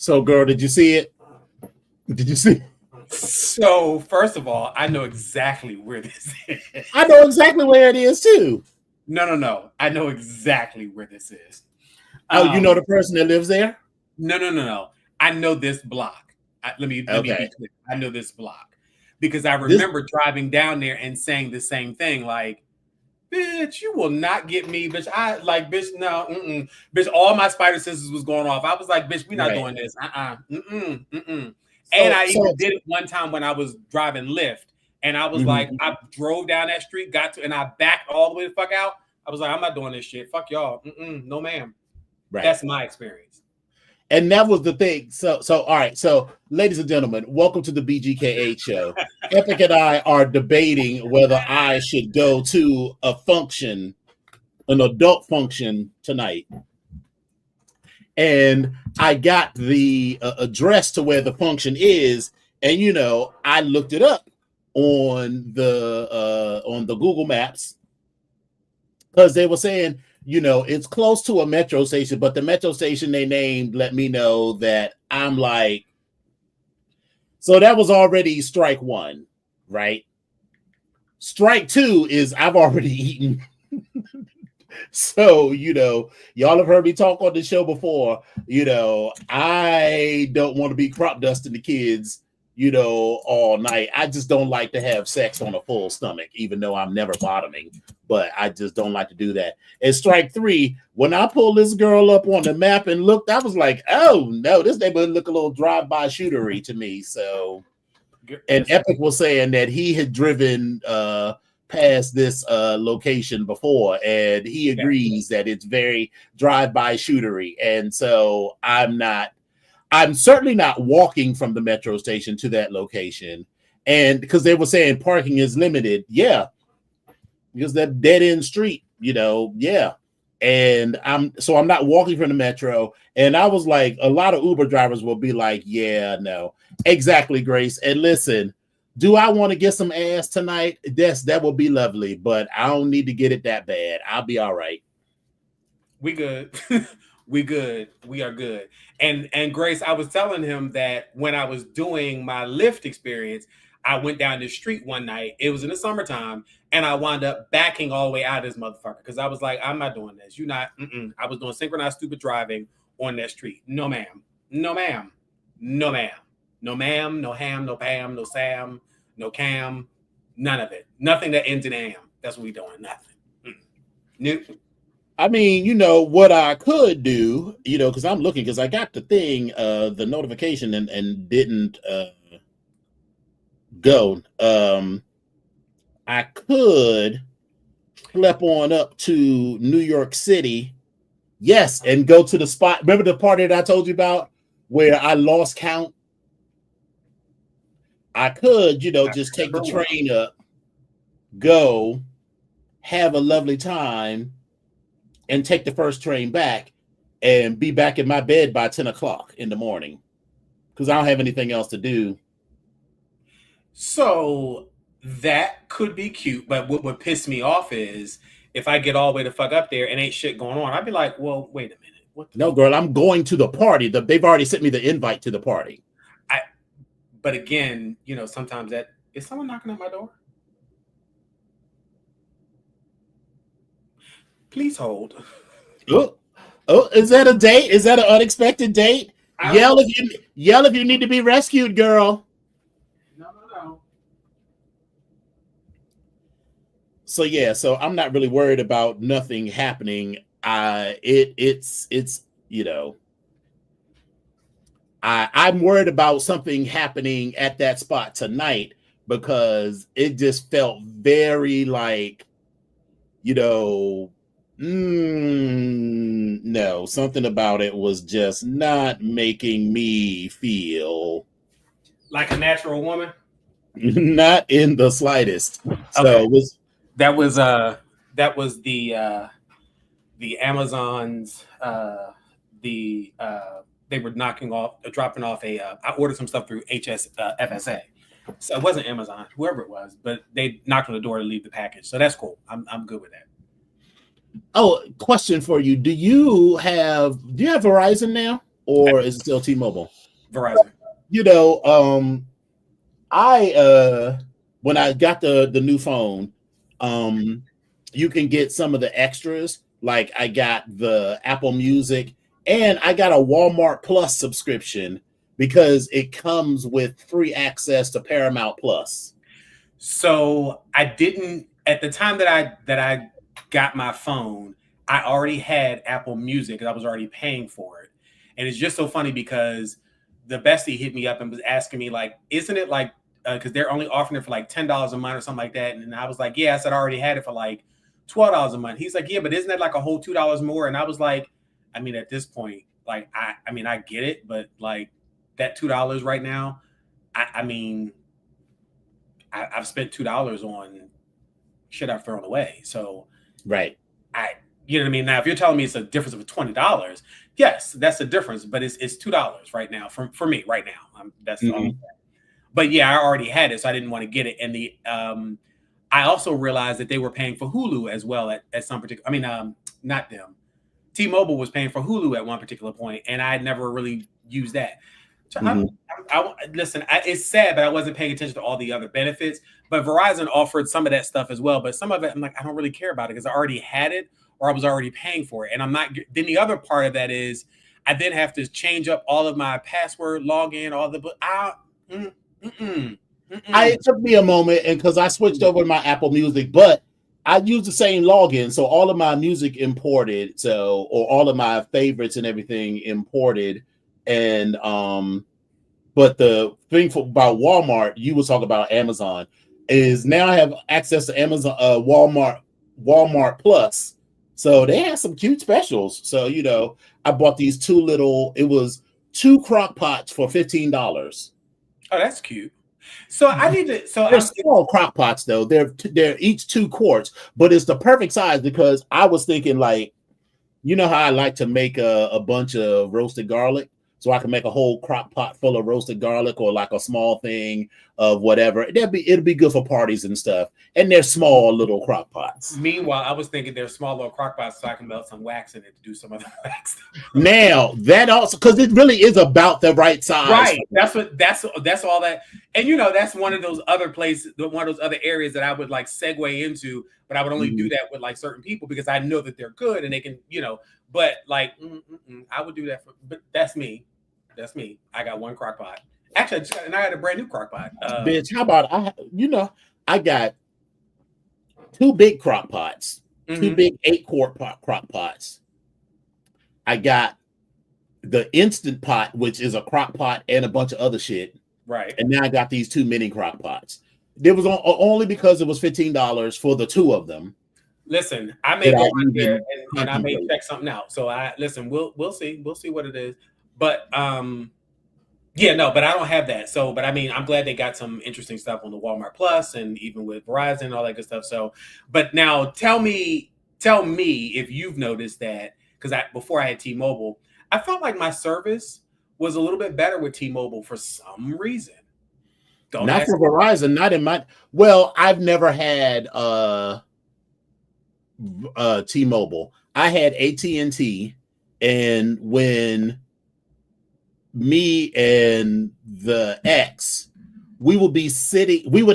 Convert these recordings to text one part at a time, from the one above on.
So, girl, did you see it? Did you see? So, first of all, I know exactly where this is. I know exactly where it is too. No. I know exactly where this is. Oh, you know the person that lives there? No. I know this block. Let me be clear. I know this block because I remember driving down there and saying the same thing. Like, bitch, you will not get me, bitch. Bitch, no, bitch. All my spider senses was going off. I was like, bitch, we not doing this. And I even did it one time when I was driving Lyft, and I was like, I drove down that street, and I backed all the way the fuck out. I was like, I'm not doing this shit. Fuck y'all. No, ma'am. Right. That's my experience. And that was the thing. So all right. So, ladies and gentlemen, welcome to the BGKH show. Epic and I are debating whether I should go to a function, an adult function tonight. And I got the address to where the function is, and I looked it up on the Google Maps because they were saying, it's close to a metro station, but the metro station they named let me know that I'm like, so that was already strike one, right? Strike two is I've already eaten. So, y'all have heard me talk on the show before. I don't want to be crop dusting the kids, all night. I just don't like to have sex on a full stomach, even though I'm never bottoming. But I just don't like to do that. And strike three, when I pulled this girl up on the map and looked, I was like, oh, no, this neighborhood look a little drive-by shootery to me. So, and Epic was saying that he had driven past this location before, and he agrees that it's very drive-by shootery. And so I'm certainly not walking from the metro station to that location. And because they were saying parking is limited. Yeah. Because that dead end street, yeah. And I'm not walking from the metro. And I was like, a lot of Uber drivers will be like, yeah, no. Exactly, Grace. And listen, do I want to get some ass tonight? Yes, that will be lovely, but I don't need to get it that bad. I'll be all right. We good. We good. We are good. And Grace, I was telling him that when I was doing my Lyft experience, I went down the street one night. It was in the summertime, and I wound up backing all the way out of this motherfucker because I was like, I'm not doing this. You're not. I was doing synchronized stupid driving on that street. No, ma'am. No, ma'am. No, ma'am. No, ma'am. No ham. No Pam. No Sam. No Cam. None of it. Nothing that ends in am. That's what we doing. Nothing. Nope. I mean, what I could do, because I'm looking, because I got the thing, the notification and didn't go. I could flip on up to New York City. Yes, and go to the spot. Remember the party that I told you about where I lost count? I could, just take the train up, go, have a lovely time, and take the first train back and be back in my bed by 10 o'clock in the morning because I don't have anything else to do. So that could be cute, but what would piss me off is if I get all the way the fuck up there and ain't shit going on, I'd be like, well, wait a minute. No, girl, I'm going to the party. They've already sent me the invite to the party. But again, sometimes is someone knocking at my door? Please hold. Oh, is that a date? Is that an unexpected date? Yell if you need to be rescued, girl. No. So yeah, so I'm not really worried about nothing happening. I'm worried about something happening at that spot tonight because it just felt very like, no, something about it was just not making me feel like a natural woman. Not in the slightest. So okay. That was the Amazons. They were dropping off I ordered some stuff through FSA. So it wasn't Amazon, whoever it was, but they knocked on the door to leave the package. So that's cool. I'm good with that. Oh, question for you. Do you have Verizon now or is it still T-Mobile? Verizon. You know, I when I got the new phone, um you can get some of the extras. Like I got the Apple Music and I got a Walmart Plus subscription because it comes with free access to Paramount Plus. So I didn't at the time that I got my phone. I already had Apple Music because I was already paying for it, and it's just so funny because the bestie hit me up and was asking me like, "Isn't it like because they're only offering it for like $10 a month or something like that?" And I was like, "Yeah," I said I already had it for like $12 a month. He's like, "Yeah, but isn't that like a whole $2 more?" And I was like, "I mean, at this point, like I mean, I get it, but like that $2 right now, I mean." I've spent $2 on shit I've thrown away. So Right. I, you know what I mean. Now, if you're telling me it's a difference of $20, yes, that's a difference. But it's $2 right now for me right now. That's all. Mm-hmm. But yeah, I already had it, so I didn't want to get it. And I also realized that they were paying for Hulu as well at some particular. I mean, not them. T-Mobile was paying for Hulu at one particular point, and I had never really used that. So Mm-hmm. listen. It's sad, but I wasn't paying attention to all the other benefits. But Verizon offered some of that stuff as well. But some of it, I'm like, I don't really care about it because I already had it or I was already paying for it. And I'm not. Then the other part of that is, I then have to change up all of my password, login, all the. But It took me a moment, and because I switched over to my Apple Music, but I use the same login, so all of my music imported, or all of my favorites and everything imported, and but the thing about Walmart, you was talking about Amazon, is now I have access to Amazon, Walmart Plus, so they have some cute specials. So I bought these it was 2 crock pots for $15. Oh, that's cute. So I need to. So They're small crock pots though. They're each 2 quarts, but it's the perfect size because I was thinking like, how I like to make a bunch of roasted garlic, so I can make a whole crock pot full of roasted garlic or like a small thing of whatever. It'll be good for parties and stuff. And they're small little crock pots. Meanwhile, I was thinking they're small little crock pots so I can melt some wax in it to do some other wax. Now that also because it really is about the right size. Right. That's all that. And that's one of those other places, one of those other areas that I would like segue into, but I would only do that with like certain people because I know that they're good and they can, but like I would do that but that's me. That's me. I got one crock pot. Actually, I got a brand new crock pot. Bitch, how about I got 2 big crock pots, 2 big 8-quart crock pots. I got the Instant Pot, which is a crock pot and a bunch of other shit. Right. And now I got these 2 mini crock pots. It was only because it was $15 for the 2 of them. Listen, I may go out there and I may check something out. So we'll see. We'll see what it is. But yeah, no, but I don't have that. So, but I mean, I'm glad they got some interesting stuff on the Walmart Plus and even with Verizon and all that good stuff. So, but now tell me if you've noticed that, because before I had T-Mobile, I felt like my service was a little bit better with T-Mobile for some reason. Not for Verizon, not in my. Well, I've never had T-Mobile. I had AT&T, and when me and the ex, we would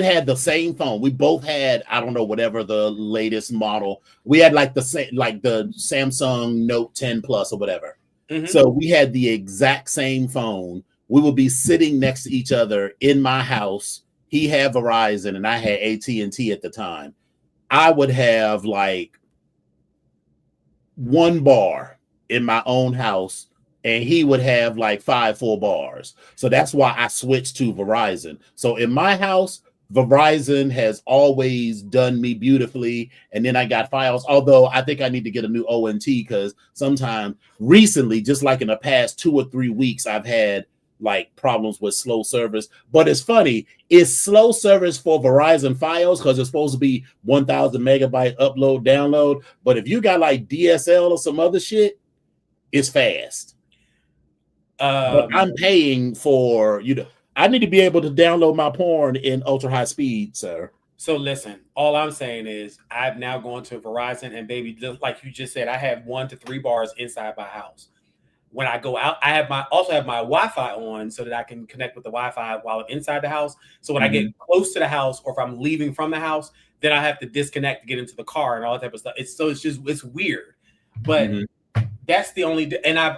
have the same phone. We both had, I don't know, whatever the latest model. We had like the same, like the Samsung Note 10 Plus or whatever. So we had the exact same phone. We would be sitting next to each other in my house. He had Verizon and I had AT&T at the time. I would have like 1 bar in my own house, and he would have like 5 full bars. So that's why I switched to Verizon. So in my house, Verizon has always done me beautifully. And then I got Fios, although I think I need to get a new ONT because sometime recently, just like in the past 2 or 3 weeks, I've had like problems with slow service. But it's funny, it's slow service for Verizon Fios because it's supposed to be 1,000 megabyte upload, download. But if you got like DSL or some other shit, it's fast. But I'm paying for, I need to be able to download my porn in ultra high speed, sir. So listen, all I'm saying is I've now gone to Verizon, and baby, just like you just said, I have 1 to 3 bars inside my house. when I go out, I also have my Wi-Fi on so that I can connect with the Wi-Fi while I'm inside the house. So when I get close to the house, or if I'm leaving from the house, then I have to disconnect to get into the car and all that type of stuff. It's weird, but that's the only. And I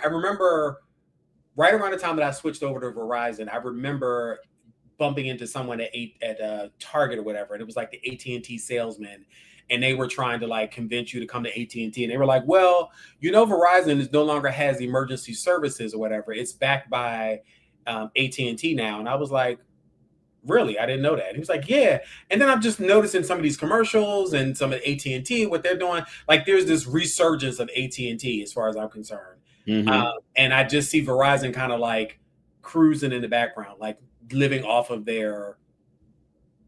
remember right around the time that I switched over to Verizon, I remember bumping into someone at Target or whatever, and it was like the AT&T salesman, and they were trying to like convince you to come to AT&T, and they were like, well, Verizon is no longer has emergency services or whatever. It's backed by AT&T now. And I was like, really? I didn't know that. And he was like, yeah. And then I'm just noticing some of these commercials and some of AT&T, what they're doing. Like there's this resurgence of AT&T as far as I'm concerned. And I just see Verizon kind of like cruising in the background, like living off of their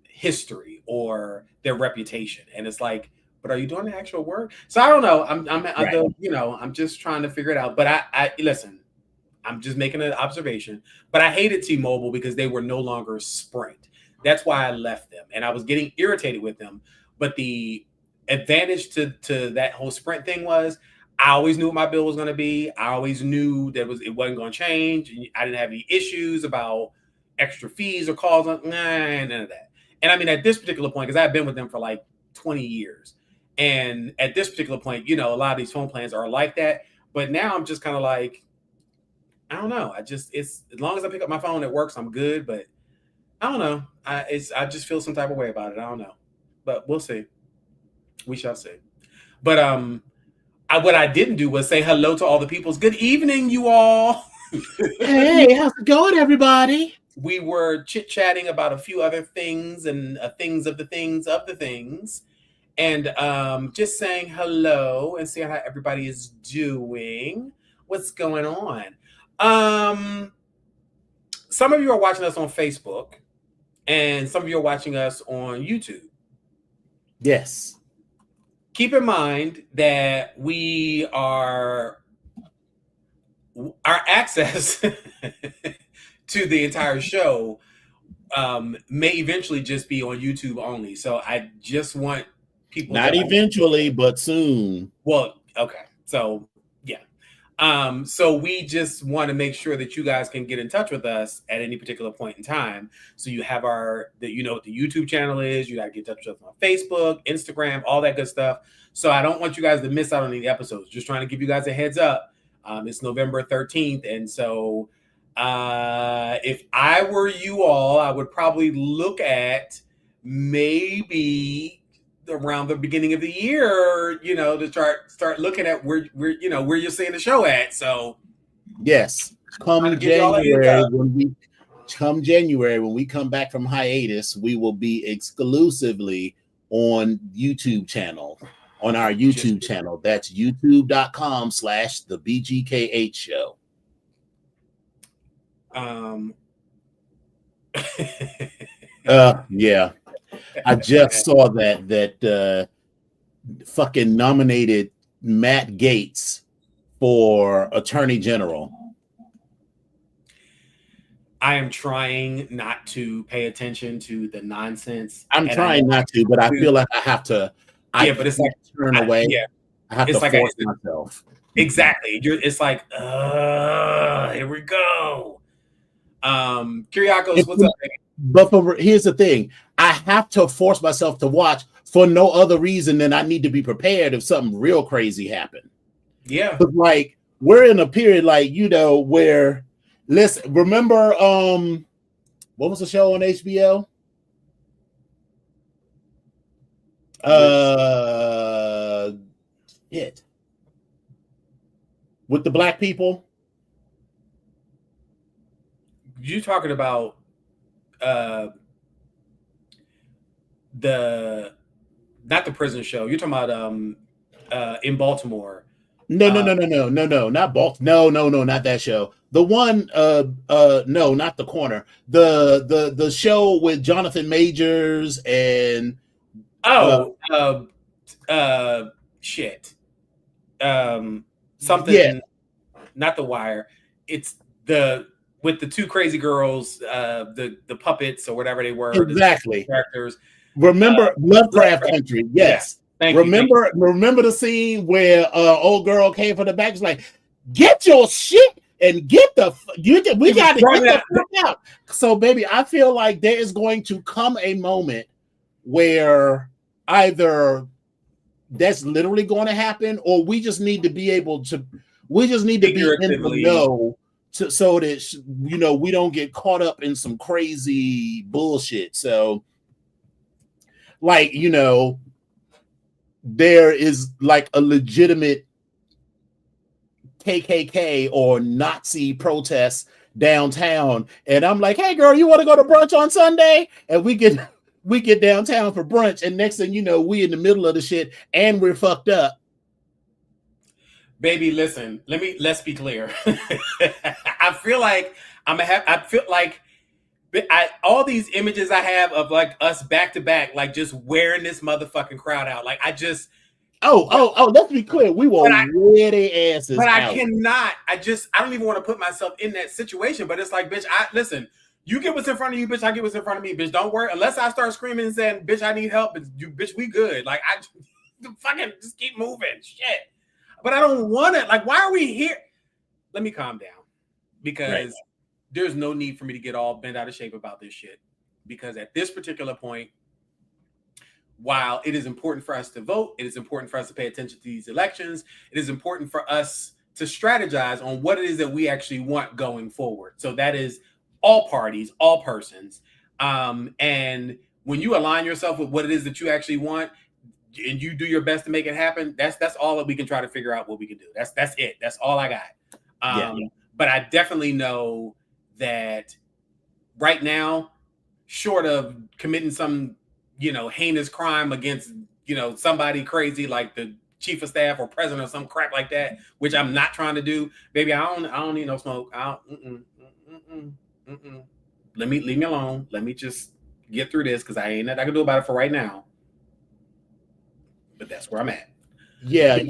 history or their reputation. And it's like, but are you doing the actual work? So I don't know. I'm just trying to figure it out. But I listen, I'm just making an observation. But I hated T-Mobile because they were no longer Sprint. That's why I left them. And I was getting irritated with them. But the advantage to that whole Sprint thing was I always knew what my bill was going to be. I always knew that it wasn't going to change. I didn't have any issues about extra fees or calls. None of that. And I mean, at this particular point, because I've been with them for like 20 years. And at this particular point, a lot of these phone plans are like that. But now I'm just kind of like, I don't know. It's as long as I pick up my phone, it works. I'm good. But I don't know. I just feel some type of way about it. I don't know. But we'll see. We shall see. But what I didn't do was say hello to all the peoples. Good evening, you all. Hey, how's it going, everybody? We were chit-chatting about a few other things and things of the things of the things. And just saying hello and seeing how everybody is doing. What's going on? Some of you are watching us on Facebook, and some of you are watching us on YouTube. Yes. Keep in mind that our access to the entire show may eventually just be on YouTube only. So I just want people not eventually, but soon. Well, okay. So yeah. So we just want to make sure that you guys can get in touch with us at any particular point in time. So you have what the YouTube channel is. You got to get in touch with us on Facebook, Instagram, all that good stuff. So I don't want you guys to miss out on any episodes. Just trying to give you guys a heads up. It's November 13th. And so if I were you all, I would probably look at maybe around the beginning of the year, to start looking at where you're seeing the show at. So yes, come January when we come back from hiatus, we will be exclusively on YouTube channel, on our YouTube channel. That's youtube.com/the BGKH show. Yeah. I just saw that fucking nominated Matt Gaetz for Attorney General. I am trying not to pay attention to the nonsense. I'm trying not to, but I feel like I have to. But it's like turn away. I have to force myself. Exactly. It's like, here we go. Kyriakos, what's up, baby? But here's the thing. I have to force myself to watch for no other reason than I need to be prepared if something real crazy happened. Yeah. But like we're in a period where remember what was the show on HBO? With the black people. You talking about not the prison show. You're talking about in Baltimore. No, not Baltimore. No, not that show. The one, no, not The Corner. The show with Jonathan Majors and shit. Something, not The Wire. It's with the two crazy girls, the puppets or whatever they were. Exactly. The characters. Remember Lovecraft Country? Yes. Yeah. Remember the scene where old girl came from the back? It's like, get your shit and get the we got to get the fuck out. So, baby, I feel like there is going to come a moment where either that's literally going to happen, or we just need to be able to. We just need to be in the know, so that we don't get caught up in some crazy bullshit. So, like, there is like a legitimate KKK or Nazi protest downtown, and I'm like, hey girl, you want to go to brunch on Sunday? And we get downtown for brunch, and next thing you know, we in the middle of the shit and we're fucked up. Baby, listen, let's be clear. I feel like all these images I have of like us back to back, like just wearing this motherfucking crowd out. Like I just let's be clear. We will wear their asses. But I cannot. I don't even want to put myself in that situation. But it's like, bitch, listen, you get what's in front of you, bitch, I get what's in front of me, bitch. Don't worry. Unless I start screaming and saying, bitch, I need help, bitch, we good. Like I fucking just keep moving. Shit. But I don't want it. Like, why are we here? Let me calm down. Because there's no need for me to get all bent out of shape about this shit. Because at this particular point, while it is important for us to vote, it is important for us to pay attention to these elections, it is important for us to strategize on what it is that we actually want going forward. So that is all parties, all persons. And when you align yourself with what it is that you actually want, and you do your best to make it happen, that's all that we can try to figure out what we can do. That's it. That's all I got. But I definitely know that right now, short of committing some, heinous crime against, somebody crazy like the chief of staff or president or some crap like that, which I'm not trying to do, baby, I don't need no smoke. Leave me alone. Let me just get through this, because I ain't nothing I can do about it for right now. But that's where I'm at. Yeah, the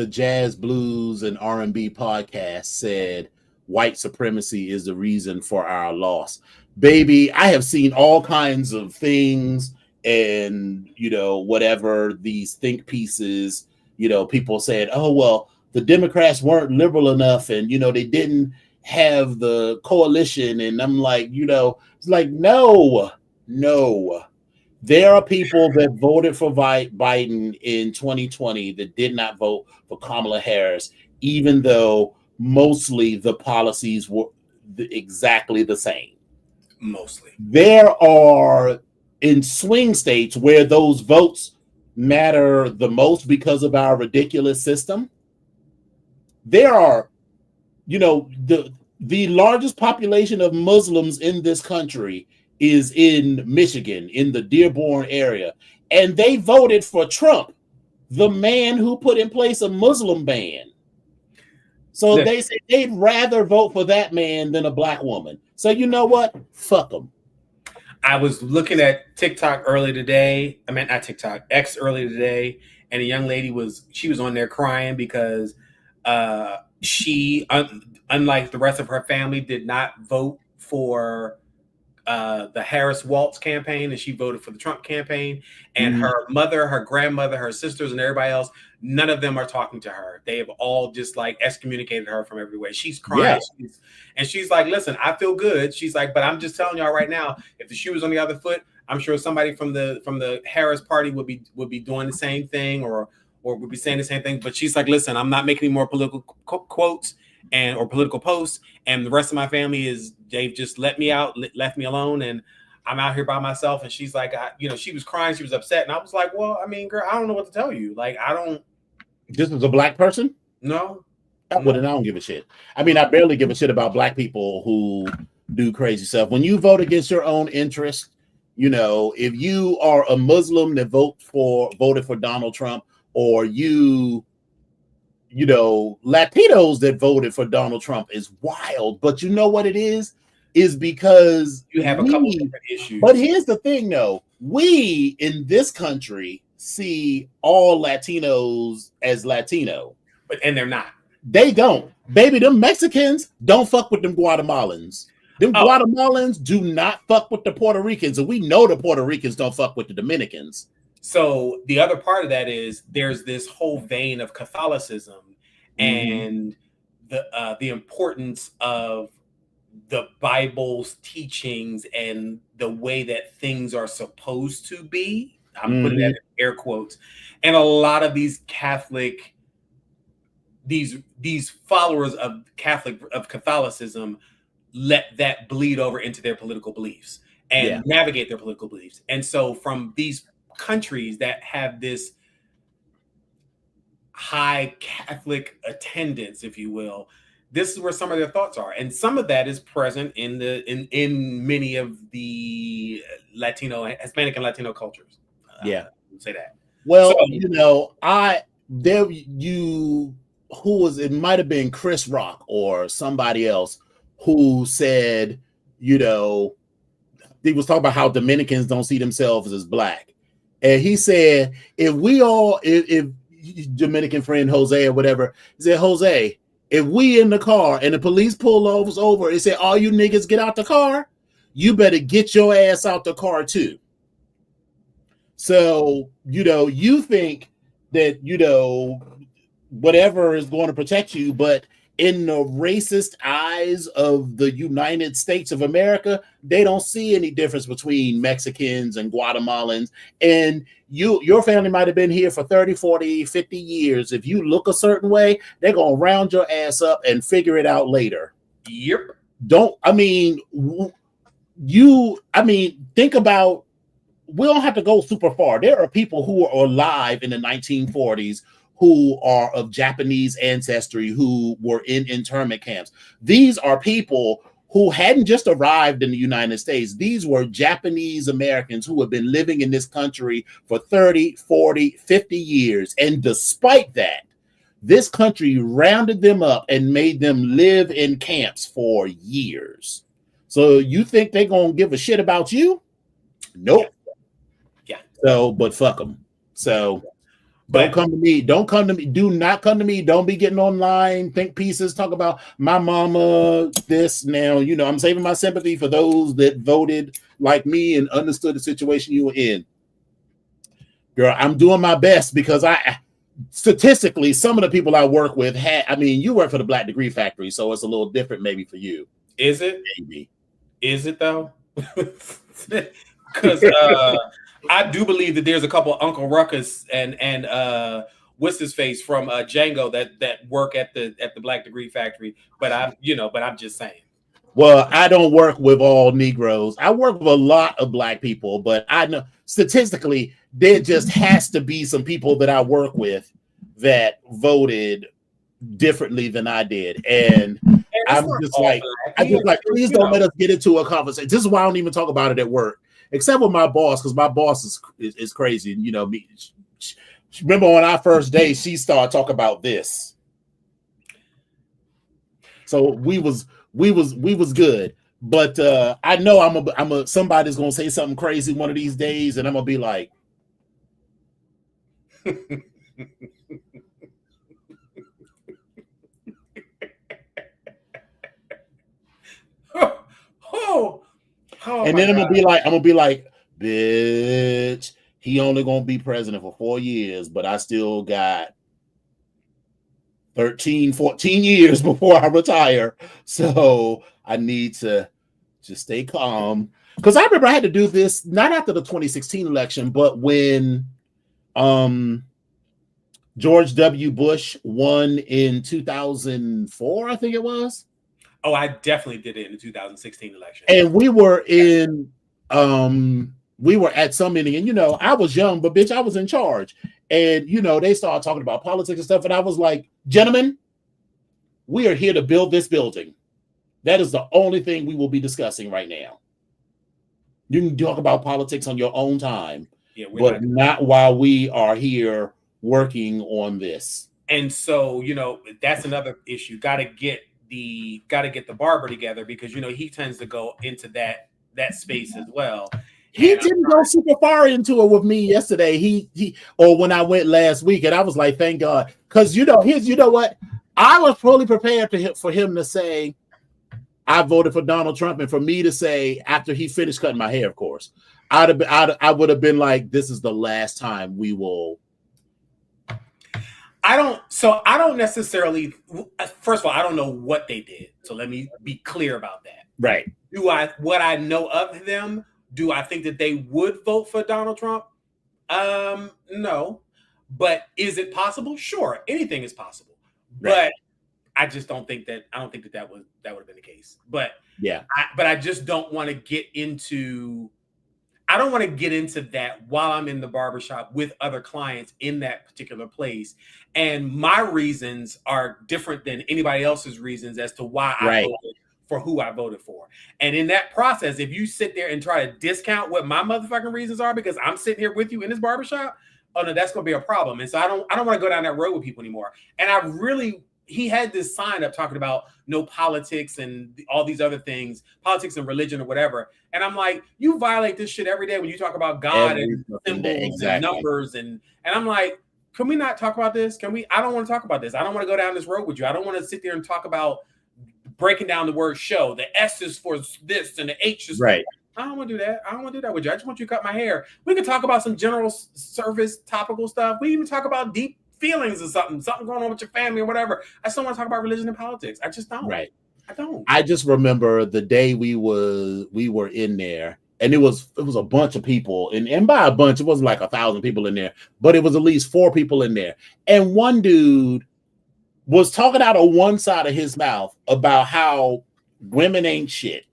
Jazz, Blues, and R&B podcast said white supremacy is the reason for our loss. Baby, I have seen all kinds of things, and whatever these think pieces, people said, oh well, the Democrats weren't liberal enough, and they didn't have the coalition, and I'm like, it's like, no. There are people that voted for Biden in 2020 that did not vote for Kamala Harris, even though mostly the policies were exactly the same. Mostly. There are in swing states where those votes matter the most because of our ridiculous system. There are, the largest population of Muslims in this country is in Michigan, in the Dearborn area, and they voted for Trump, the man who put in place a Muslim ban. So they say they'd rather vote for that man than a black woman. So you know what? Fuck them. I was looking at TikTok earlier today. I mean, not TikTok, X earlier today, and a young lady was on there crying because she, unlike the rest of her family, did not vote for the Harris-Walz campaign, and she voted for the Trump campaign. And her mother, her grandmother, her sisters, and everybody else, none of them are talking to her. They have all just like excommunicated her from everywhere. She's crying. And she's like, listen, I feel good. She's like, but I'm just telling y'all right now, if the shoe was on the other foot, I'm sure somebody from the Harris party would be doing the same thing or would be saying the same thing. But she's like, listen, I'm not making any more political quotes or political posts, and the rest of my family they've just let me out, left me alone, and I'm out here by myself. And she's like, she was crying, she was upset, and I was like, well, I mean, girl, I don't know what to tell you. Like, I don't. This was a black person? No. Well, then I don't give a shit. I mean, I barely give a shit about black people who do crazy stuff. When you vote against your own interest, if you are a Muslim that voted for Donald Trump, or Latinos that voted for Donald Trump, is wild. But you know what it is because you have a couple different issues. But here's the thing, though. We in this country see all Latinos as Latino. And they're not. They don't. Baby, them Mexicans don't fuck with them Guatemalans. Them Guatemalans do not fuck with the Puerto Ricans. And we know the Puerto Ricans don't fuck with the Dominicans. So the other part of that is there's this whole vein of Catholicism and the importance of the Bible's teachings and the way that things are supposed to be. I'm putting that in air quotes. And a lot of these Catholic, these followers of Catholicism let that bleed over into their political beliefs and navigate their political beliefs. And so from these countries that have this high Catholic attendance, if you will, this is where some of their thoughts are, and some of that is present in many of the Hispanic and Latino cultures. Say that. Well, so, it might have been Chris Rock or somebody else who said, he was talking about how Dominicans don't see themselves as black, and he said, if Dominican friend Jose or whatever, he said, Jose, if we in the car and the police pull us over and say, all you niggas get out the car, you better get your ass out the car too. So, you think that, whatever is going to protect you, but in the racist eyes of the United States of America, they don't see any difference between Mexicans and Guatemalans. And your family might have been here for 30, 40, 50 years. If you look a certain way, they're going to round your ass up and figure it out later. Yep. Think about, we don't have to go super far. There are people who are alive in the 1940s who are of Japanese ancestry who were in internment camps. These are people who hadn't just arrived in the United States. These were Japanese Americans who have been living in this country for 30, 40, 50 years. And despite that, this country rounded them up and made them live in camps for years. So you think they're going to give a shit about you? Nope. Yeah. So, but fuck them. So don't come to me. Don't come to me. Do not come to me. Don't be getting online, think pieces, talk about my mama, this. Now, I'm saving my sympathy for those that voted like me and understood the situation you were in. Girl, I'm doing my best because statistically, some of the people I work with you work for the Black Degree Factory, so it's a little different maybe for you. Is it? Maybe. Is it though? Because I do believe that there's a couple of Uncle Ruckus and what's his face from Django that work at the Black Degree Factory. But I'm just saying. Well, I don't work with all Negroes. I work with a lot of Black people, but I know statistically there just has to be some people that I work with that voted differently than I did, and I'm just like, please don't let us get into a conversation. This is why I don't even talk about it at work. Except with my boss, because my boss is crazy. Remember on our first day, she started talking about this. So we was good. But I know somebody's gonna say something crazy one of these days, and I'm gonna be like, and then I'm gonna be like, bitch, he only gonna be president for 4 years, but I still got 13, 14 years before I retire. So I need to just stay calm. Because I remember I had to do this not after the 2016 election, but when George W. Bush won in 2004, I think it was. Oh, I definitely did it in the 2016 election. And we were at some meeting, and I was young, but bitch, I was in charge. And they started talking about politics and stuff, and I was like, gentlemen, we are here to build this building. That is the only thing we will be discussing right now. You can talk about politics on your own time, but not while we are here working on this. And so, that's another issue. Got to get the barber together, because he tends to go into that space as well. He didn't go super far into it with me yesterday. Or when I went last week, and I was like, thank God, because what, I was fully prepared for him to say, I voted for Donald Trump, and for me to say after he finished cutting my hair, of course, I would have been like, this is the last time we will. I I don't necessarily. First of all, I don't know what they did, so let me be clear about that. Right. What I know of them? Do I think that they would vote for Donald Trump? No. But is it possible? Sure, anything is possible. Right. But I just don't think that. I don't think that would have been the case. But yeah, I just don't want to get into. I don't want to get into that while I'm in the barbershop with other clients in that particular place. And my reasons are different than anybody else's reasons as to why I voted for who I voted for. And in that process, if you sit there and try to discount what my motherfucking reasons are because I'm sitting here with you in this barbershop, oh no, that's gonna be a problem. And so I don't want to go down that road with people anymore. And he had this sign up talking about no politics and all these other things, politics and religion or whatever. And I'm like, you violate this shit every day when you talk about God and symbols and numbers. And I'm like, can we not talk about this? I don't want to talk about this. I don't want to go down this road with you. I don't want to sit there and talk about breaking down the word show. The S is for this and the H is right. For, I don't want to do that. I don't want to do that with you. I just want you to cut my hair. We can talk about some general service topical stuff. We even talk about deep feelings or something going on with your family or whatever. I still want to talk about religion and politics. I just don't. Right. I don't. I just remember the day we were in there, and it was a bunch of people, and by a bunch, it wasn't like 1,000 people in there, but it was at least 4 people in there. And one dude was talking out of one side of his mouth about how women ain't shit.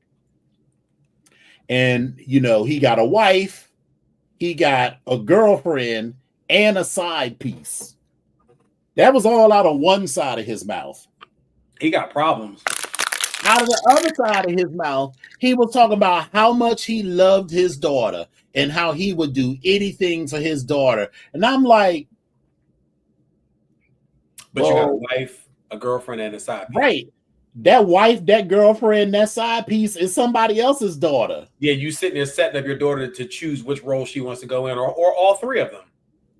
And he got a wife, he got a girlfriend, and a side piece. That was all out of one side of his mouth. He got problems. Out of the other side of his mouth, he was talking about how much he loved his daughter and how he would do anything for his daughter. And I'm like, but you got a wife, a girlfriend, and a side piece. Right. That wife, that girlfriend, that side piece is somebody else's daughter. Yeah, you sitting there setting up your daughter to choose which role she wants to go in, or all 3 of them.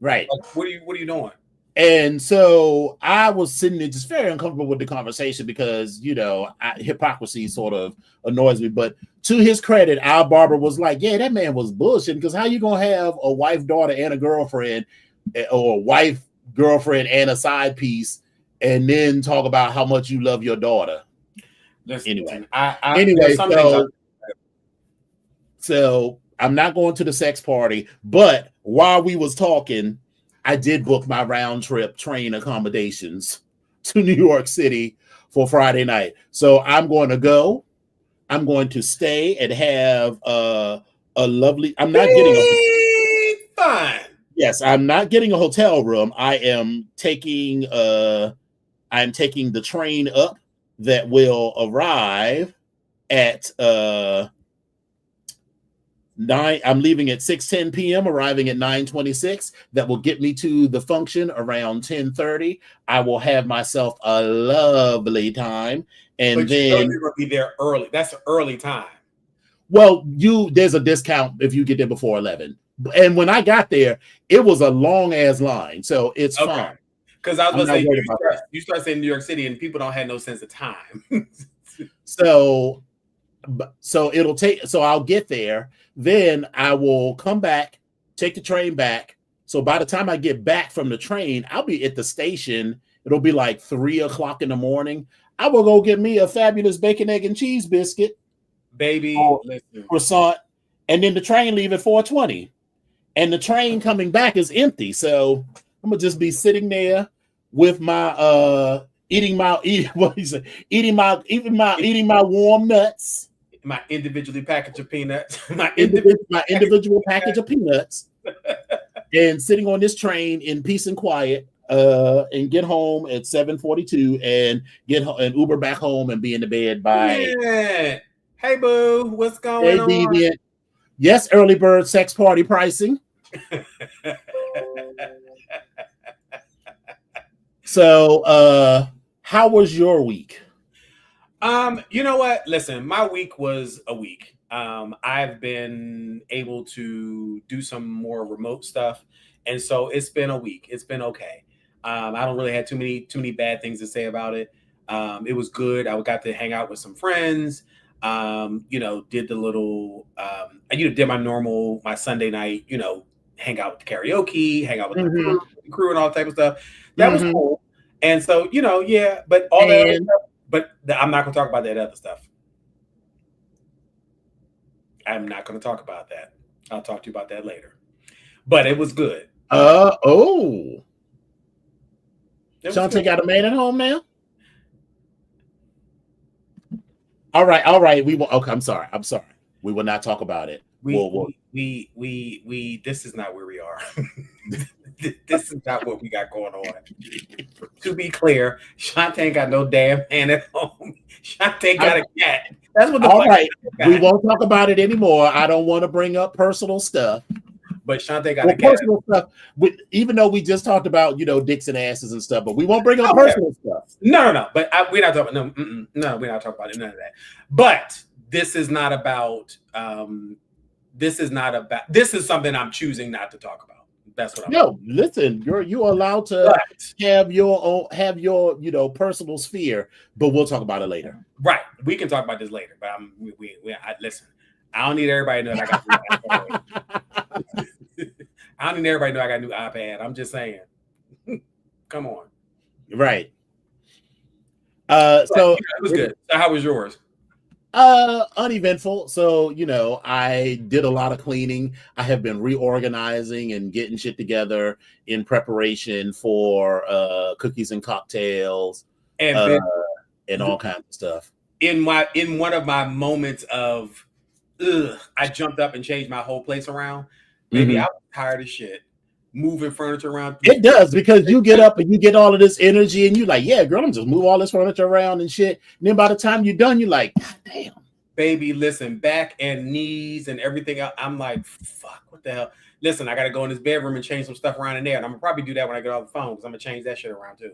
Right. Like, what are you doing? And so I was sitting there just very uncomfortable with the conversation because, hypocrisy sort of annoys me. But to his credit, our barber was like, yeah, that man was bullshitting, because how you going to have a wife, daughter, and a girlfriend, or a wife, girlfriend, and a side piece, and then talk about how much you love your daughter? Listen, anyway, so I'm not going to the sex party, but while we was talking, I did book my round trip train accommodations to New York City for Friday night. So I'm going to go. I'm going to stay and have a lovely. I'm not getting fine. Yes, I'm not getting a hotel room. I am taking the train up that will arrive at 9. I'm leaving at 6:10 p.m., arriving at 9:26. That will get me to the function around 10:30. I will have myself a lovely time, and then you're gonna be there early. That's an early time. Well, there's a discount if you get there before 11. And when I got there, it was a long ass line, so it's fine. Because I was going to say, you start saying New York City, and people don't have no sense of time. So I'll get there. Then I will come back, take the train back. So by the time I get back from the train, I'll be at the station. It'll be like 3:00 in the morning. I will go get me a fabulous bacon, egg, and cheese biscuit, baby, croissant, and then the train leave at 4:20. And the train coming back is empty. So I'm gonna just be sitting there with my eating my warm nuts. My individually packaged of peanuts. my individual package of peanuts. And sitting on this train in peace and quiet, and get home at 7:42 and get an Uber back home and be in the bed by. Yeah. Hey boo, what's going on? Deviant. Yes, early bird sex party pricing. So, how was your week? You know what? Listen, my week was a week. I've been able to do some more remote stuff, and so it's been a week. It's been okay. I don't really have too many bad things to say about it. It was good. I got to hang out with some friends. Did the little, did my Sunday night, hang out with the karaoke, hang out with Mm-hmm. the crew and all type of stuff. That was cool. And so, yeah, but all that other stuff, but I'm not going to talk about that other stuff. I'm not going to talk about that. I'll talk to you about that later. But it was good. Shantae got a man at home now? All right. We will. Okay, I'm sorry. We will not talk about it. We this is not where we are. This is not what we got going on. To be clear, Shantae ain't got no damn man at home. Shantae got a cat. That's what the all right. We won't talk about it anymore. I don't want to bring up personal stuff. But Shantae got a cat. Personal stuff. Even though we just talked about dicks and asses and stuff, but we won't bring up personal stuff. No. But we're not talking. No, we're not talking about none of that. But this is not about. This is something I'm choosing not to talk about. That's what I'm. No, listen, you're allowed to have your personal sphere, but we'll talk about it later. Right, we can talk about this later. But listen. I don't need everybody to know that I got. I don't need everybody to know I got a new iPad. I'm just saying. Come on. Right. So it was good. So how was yours? Uneventful. So, I did a lot of cleaning. I have been reorganizing and getting shit together in preparation for cookies and cocktails and all kinds of stuff. In one of my moments of I jumped up and changed my whole place around. Maybe I was tired of shit. Moving furniture around. It does, because you get up and you get all of this energy and you like, yeah, girl, I'm just move all this furniture around and shit. And then by the time you're done, you're like, God damn. Baby, listen, back and knees and everything else. I'm like, fuck, what the hell? Listen, I got to go in this bedroom and change some stuff around in there. And I'm going to probably do that when I get off the phone, because I'm going to change that shit around too.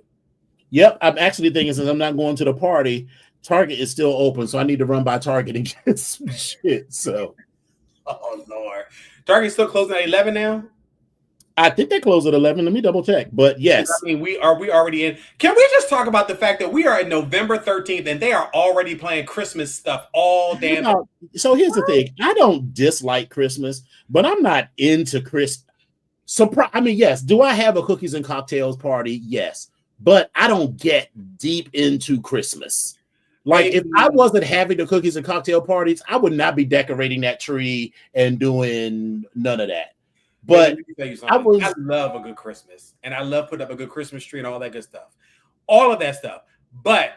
Yep. I'm actually thinking, since I'm not going to the party, Target is still open. So I need to run by Target and get some shit. So. Oh, Lord. Target's still closing at 11 now? I think they close at 11. Let me double check. But yes. I mean, we already in. Can we just talk about the fact that we are in November 13th and they are already playing Christmas stuff all damn day? So here's the thing. I don't dislike Christmas, but I'm not into Christmas. I mean, yes. Do I have a cookies and cocktails party? Yes. But I don't get deep into Christmas. Like, if I wasn't having the cookies and cocktail parties, I would not be decorating that tree and doing none of that. But I love a good Christmas, and I love putting up a good Christmas tree and all that good stuff, all of that stuff. But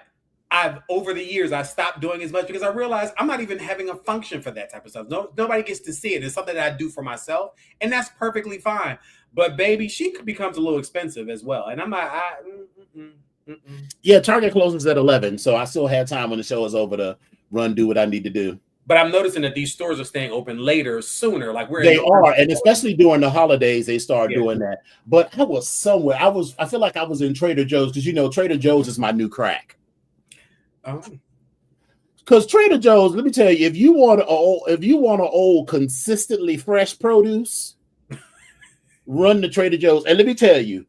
over the years, I stopped doing as much because I realized I'm not even having a function for that type of stuff. Nobody gets to see it. It's something that I do for myself, and that's perfectly fine. But baby, she becomes a little expensive as well, and I'm like, yeah, Target closes at 11, so I still have time when the show is over to do what I need to do. But I'm noticing that these stores are staying open later, sooner. Like they are, and especially during the holidays, they start doing that. But I was somewhere. I feel like I was in Trader Joe's, because Trader Joe's is my new crack. Oh. Because Trader Joe's, let me tell you, if you want an old consistently fresh produce, run to Trader Joe's. And let me tell you,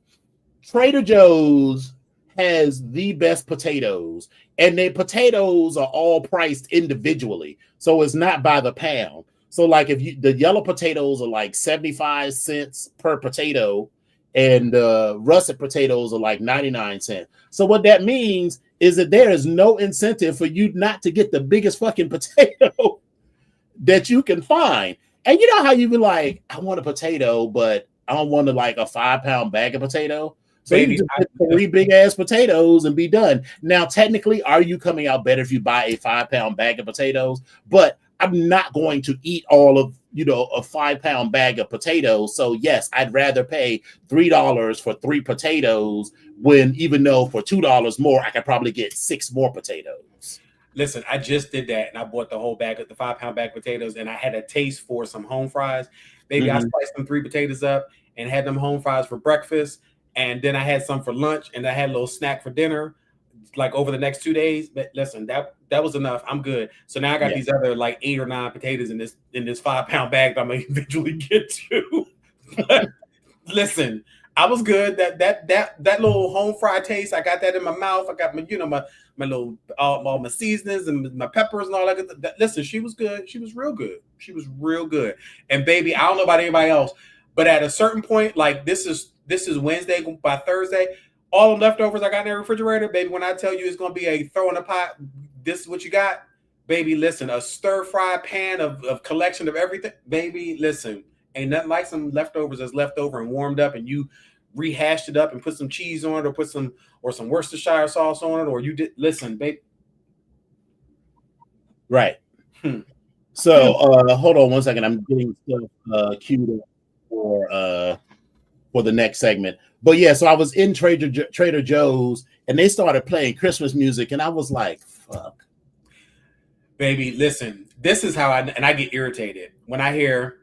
Trader Joe's has the best potatoes, and their potatoes are all priced individually, so it's not by the pound. So like, the yellow potatoes are like 75 cents per potato, and russet potatoes are like 99 cents. So what that means is that there is no incentive for you not to get the biggest fucking potato that you can find. And you know how you be like, I want a potato, but I don't want a 5-pound bag of potato. So you just get 3 big ass potatoes and be done. Now, technically, are you coming out better if you buy a 5-pound bag of potatoes? But I'm not going to eat all of, a 5-pound bag of potatoes. So yes, I'd rather pay $3 for 3 potatoes even though for $2 more, I could probably get 6 more potatoes. Listen, I just did that, and I bought the whole bag of the 5-pound bag of potatoes, and I had a taste for some home fries. Baby, I sliced them 3 potatoes up and had them home fries for breakfast. And then I had some for lunch, and I had a little snack for dinner, like over the next 2 days. But listen, that was enough. I'm good. So now I got these other 8 or 9 potatoes in this 5-pound bag that I'm gonna eventually get to. But listen, I was good. That little home fry taste, I got that in my mouth. I got my little all my seasonings and my peppers and all that. Listen, she was good. She was real good. She was real good. And baby, I don't know about anybody else, But at a certain point, like this is Wednesday, by Thursday, all the leftovers I got in the refrigerator, baby, when I tell you it's going to be a throw in a pot, this is what you got, baby, listen, a stir-fry pan of collection of everything, baby, listen, ain't nothing like some leftovers that's left over and warmed up and you rehashed it up and put some cheese on it or put some Worcestershire sauce on it, or you did, listen, baby. Right. So hold on one second. I'm getting stuff queued up for the next segment. But yeah, so I was in Trader Joe's and they started playing Christmas music and I was like, fuck. Baby, listen, this is how I get irritated when I hear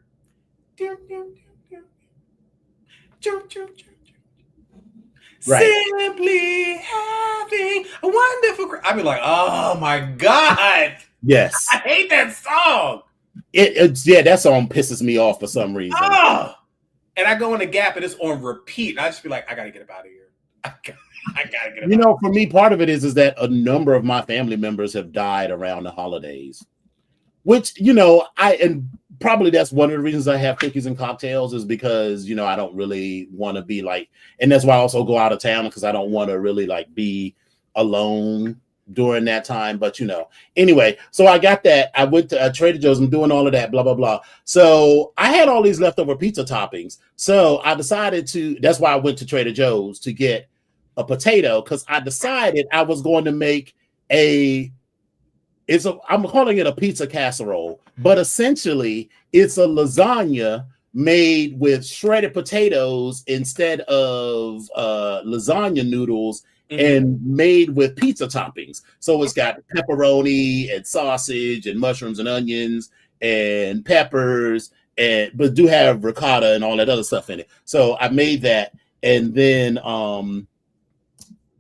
right. Simply having a wonderful. I be like, oh my God. Yes. I hate that song. Yeah, that song pisses me off for some reason. Oh. And I go in the Gap and it's on repeat. I just be like, I gotta get up out of here. I gotta get up. You know, for me, part of it is that a number of my family members have died around the holidays, which, you know, and probably that's one of the reasons I have cookies and cocktails is because, you know, I don't really want to be like, and that's why I also go out of town because I don't want to really like be alone during that time. But, you know, anyway, so I got that. I went to Trader Joe's and doing all of that, blah, blah, blah. So I had all these leftover pizza toppings. So I decided that's why I went to Trader Joe's to get a potato because I decided I was going to make I'm calling it a pizza casserole, but essentially it's a lasagna made with shredded potatoes instead of lasagna noodles. Mm-hmm. And made with pizza toppings. So it's got pepperoni and sausage and mushrooms and onions and peppers, but do have ricotta and all that other stuff in it. So I made that. And then,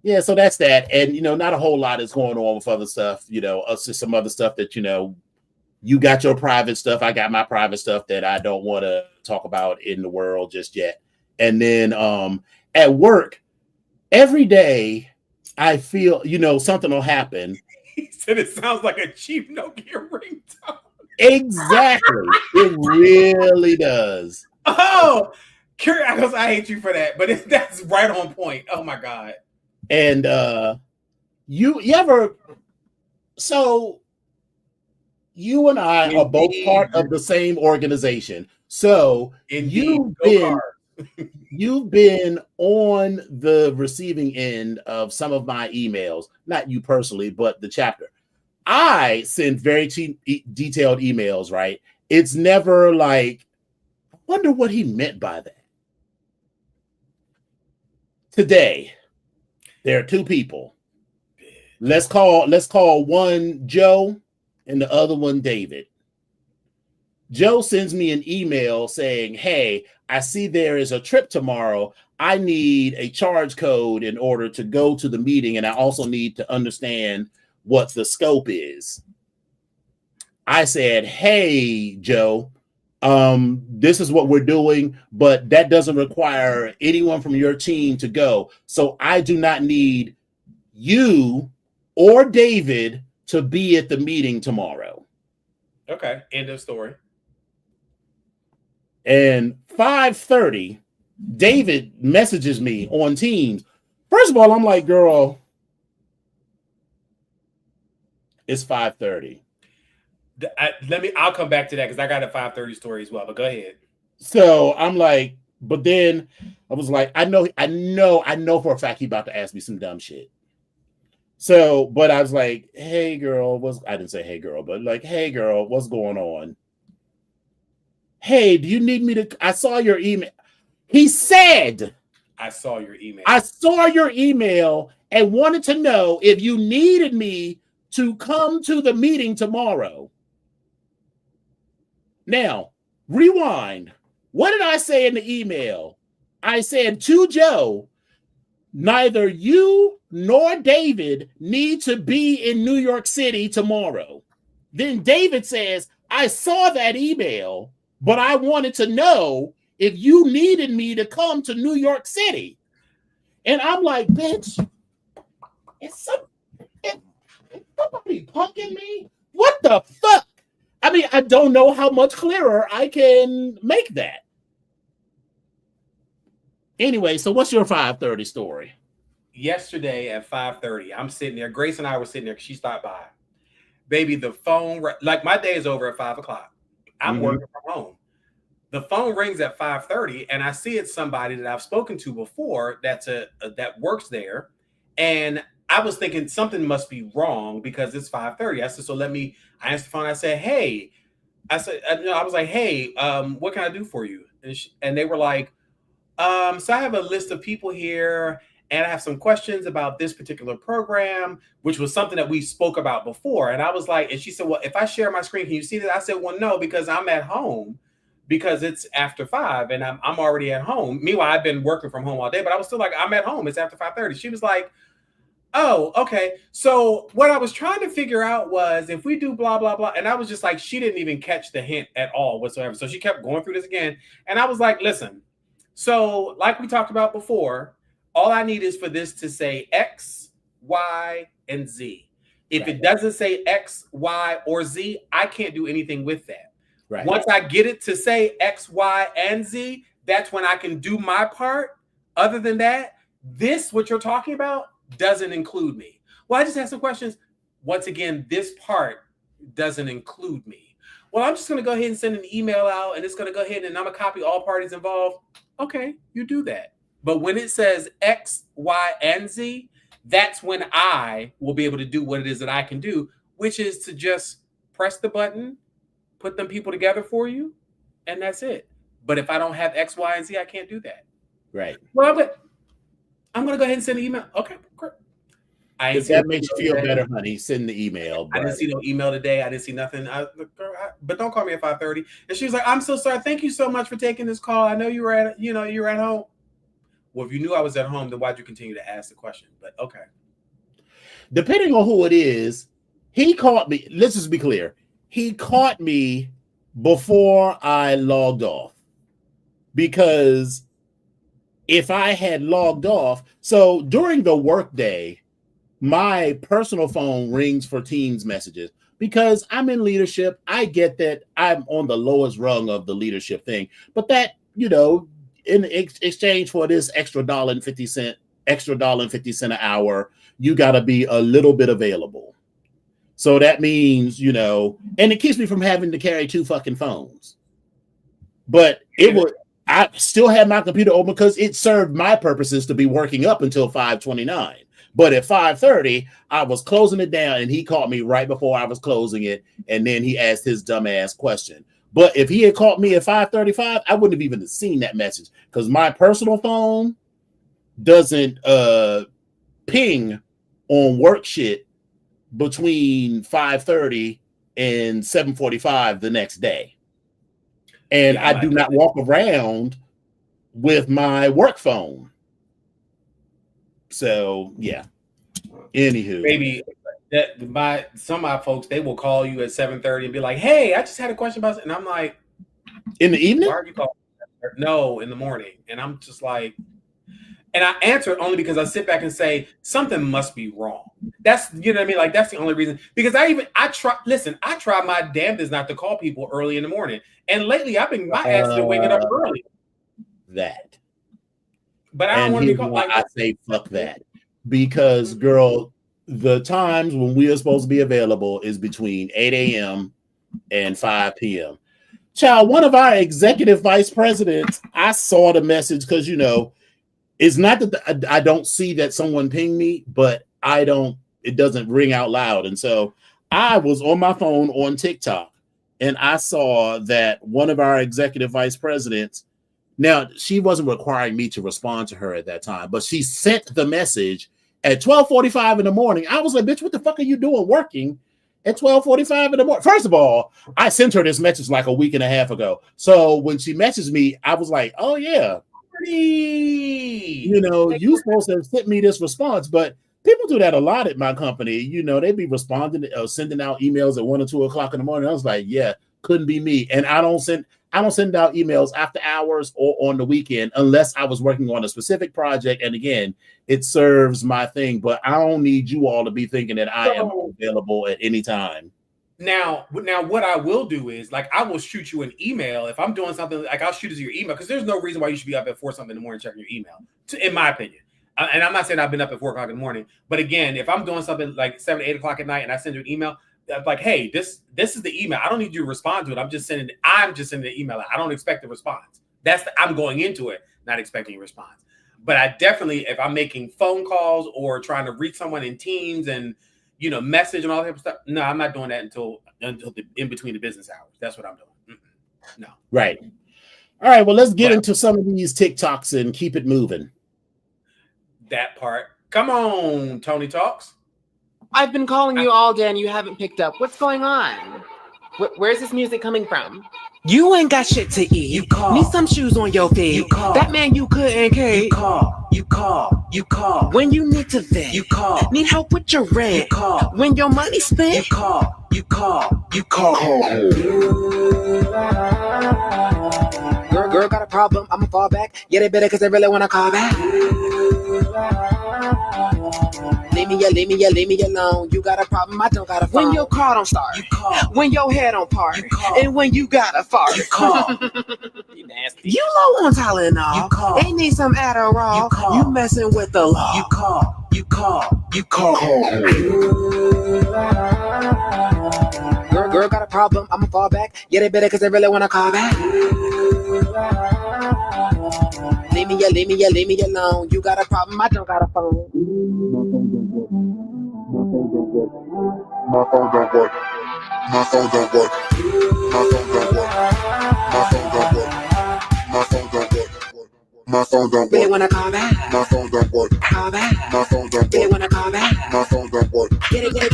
yeah, so that's that. And, you know, not a whole lot is going on with other stuff, you know, just some other stuff that, you know, you got your private stuff. I got my private stuff that I don't want to talk about in the world just yet. And then at work, every day, I feel, you know, something will happen. He said it sounds like a cheap Nokia ringtone. Exactly. It really does. Oh, Curious, I hate you for that, but that's right on point. Oh, my God. And you ever, so you and I are both part of the same organization. So you've been on the receiving end of some of my emails, not you personally, but the chapter. I send very detailed emails, right? It's never like, I wonder what he meant by that. Today, there are two people. Let's call one Joe and the other one David. Joe sends me an email saying, hey, I see there is a trip tomorrow. I need a charge code in order to go to the meeting, and I also need to understand what the scope is. I said, hey, Joe, this is what we're doing, but that doesn't require anyone from your team to go. So I do not need you or David to be at the meeting tomorrow. Okay, end of story. And 5:30, David messages me on Teams. First of all, I'm like, girl, it's 5:30. I'll come back to that because I got a 5:30 story as well, but go ahead. So I'm like, but then I was like, I know for a fact he about to ask me some dumb shit. So, but I was like, hey girl, I didn't say hey girl, but like, hey girl, what's going on? Hey, do you need me to? I saw your email. He said, I saw your email. I saw your email and wanted to know if you needed me to come to the meeting tomorrow. Now, rewind. What did I say in the email? I said to Joe, neither you nor David need to be in New York City tomorrow. Then David says, I saw that email, but I wanted to know if you needed me to come to New York City. And I'm like, bitch, is somebody punking me? What the fuck? I mean, I don't know how much clearer I can make that. Anyway, so what's your 5:30 story? Yesterday at 5:30, I'm sitting there. Grace and I were sitting there. She stopped by. Baby, the phone, like my day is over at 5 o'clock. I'm working from home. The phone rings at 5:30, and I see it's somebody that I've spoken to before that works there. And I was thinking something must be wrong because it's 5:30. I said, so I answered the phone. I said, hey, I was like, hey, what can I do for you? And they were like, so I have a list of people here, and I have some questions about this particular program, which was something that we spoke about before. And I was like, and she said, well, if I share my screen, can you see that? I said, well, no, because I'm at home because it's after 5 and I'm already at home. Meanwhile, I've been working from home all day, but I was still like, I'm at home. It's after 5:30. She was like, oh, okay. So what I was trying to figure out was if we do blah, blah, blah. And I was just like, she didn't even catch the hint at all whatsoever. So she kept going through this again. And I was like, listen, so like we talked about before, all I need is for this to say X, Y, and Z. If it doesn't say X, Y, or Z, I can't do anything with that. Right. Once I get it to say X, Y, and Z, that's when I can do my part. Other than that, what you're talking about doesn't include me. Well, I just have some questions. Once again, this part doesn't include me. Well, I'm just going to go ahead and send an email out, and it's going to go ahead and I'm going to copy all parties involved. Okay, you do that. But when it says X, Y, and Z, that's when I will be able to do what it is that I can do, which is to just press the button, put them people together for you, and that's it. But if I don't have X, Y, and Z, I can't do that. Right. Well, I'm going to go ahead and send an email. Okay, great. If that makes you feel better, honey, send the email. I didn't see no email today. I didn't see nothing. But don't call me at 5:30. And she was like, I'm so sorry. Thank you so much for taking this call. I know you were at home. Well, if you knew I was at home, then why'd you continue to ask the question? But okay. Depending on who it is, he caught me. Let's just be clear. He caught me before I logged off. Because if I had logged off, so during the workday, my personal phone rings for Teams messages because I'm in leadership. I get that I'm on the lowest rung of the leadership thing, but that, in exchange for this extra $1.50 an hour, you got to be a little bit available. So that means, and it keeps me from having to carry 2 fucking phones. But I still had my computer open because it served my purposes to be working up until 5:29. But at 5:30, I was closing it down, and he caught me right before I was closing it, and then he asked his dumbass question. But if he had caught me at 5:35, I wouldn't have even seen that message because my personal phone doesn't ping on work shit between 5:30 and 7:45 the next day. And I do not walk around with my work phone. So yeah. Anywho, maybe some of my folks, they will call you at 7:30 and be like, "Hey, I just had a question about," and I'm like, "In the evening? Why are you calling?" No, in the morning, and I'm just like, and I answer only because I sit back and say something must be wrong. That's what I mean. Like that's the only reason. Because I try my damnedest not to call people early in the morning, and lately my ass has been waking up early. But I don't want to be called. I say fuck that because, girl, the times when we are supposed to be available is between 8 a.m. and 5 p.m. Child, one of our executive vice presidents, I saw the message because it's not that I don't see that someone pinged me, but it doesn't ring out loud. And so I was on my phone on TikTok and I saw that one of our executive vice presidents, now she wasn't requiring me to respond to her at that time, but she sent the message at 12:45 in the morning. I was like, bitch, what the fuck are you doing working at 12:45 in the morning? First of all, I sent her this message like a week and a half ago. So when she messaged me, I was like, oh yeah, you supposed to have sent me this response, but people do that a lot at my company. They'd be responding, sending out emails at 1 or 2 o'clock in the morning. I was like, yeah, couldn't be me. And I don't send out emails after hours or on the weekend unless I was working on a specific project. And again, it serves my thing, but I don't need you all to be thinking that I am available at any time. Now, what I will do is like I will shoot you an email if I'm doing something. Like I'll shoot it to your email because there's no reason why you should be up at 4 something in the morning checking your email. In my opinion, and I'm not saying I've been up at 4 o'clock in the morning, but again, if I'm doing something like 7, 8 o'clock at night and I send you an email, like, hey, this is the email. I don't need you to respond to it. I'm just sending the email. I don't expect a response. I'm going into it not expecting a response. But I definitely, if I'm making phone calls or trying to reach someone in Teams and message and all that stuff. No, I'm not doing that until in between the business hours. That's what I'm doing. No. Right. All right. Well, let's get into some of these TikToks and keep it moving. That part. Come on, Tony Talks. I've been calling you all day and you haven't picked up. What's going on? Where's this music coming from? You ain't got shit to eat. You call. Need some shoes on your feet. You call. That man you couldn't keep. You call. You call. You call. When you need to vent. You call. Need help with your rent. You call. When your money's spent. You call. You call. You call. Girl got a problem. I'ma fall back. Yeah, they better because they really want to call back. Leave me alone. You got a problem, I don't got a phone. When your car don't start, You call. when your hair don't part, You call. and when you got a fart. You call. You nasty. You low on Tylenol. You call. They need some Adderall. You call. You messing with the law. You call. You call. You call. Girl got a problem, I'ma fall back. Yeah, they better because they really want to call back. Leave me alone. You got a problem, I don't got a phone. My phone don't work. My phone don't work. My phone don't work. My phone don't work. My phone don't work. My phone don't Really work. wanna call back? My phone don't work. Call back? My phone don't Really work. wanna call back? My phone don't work. Get it, better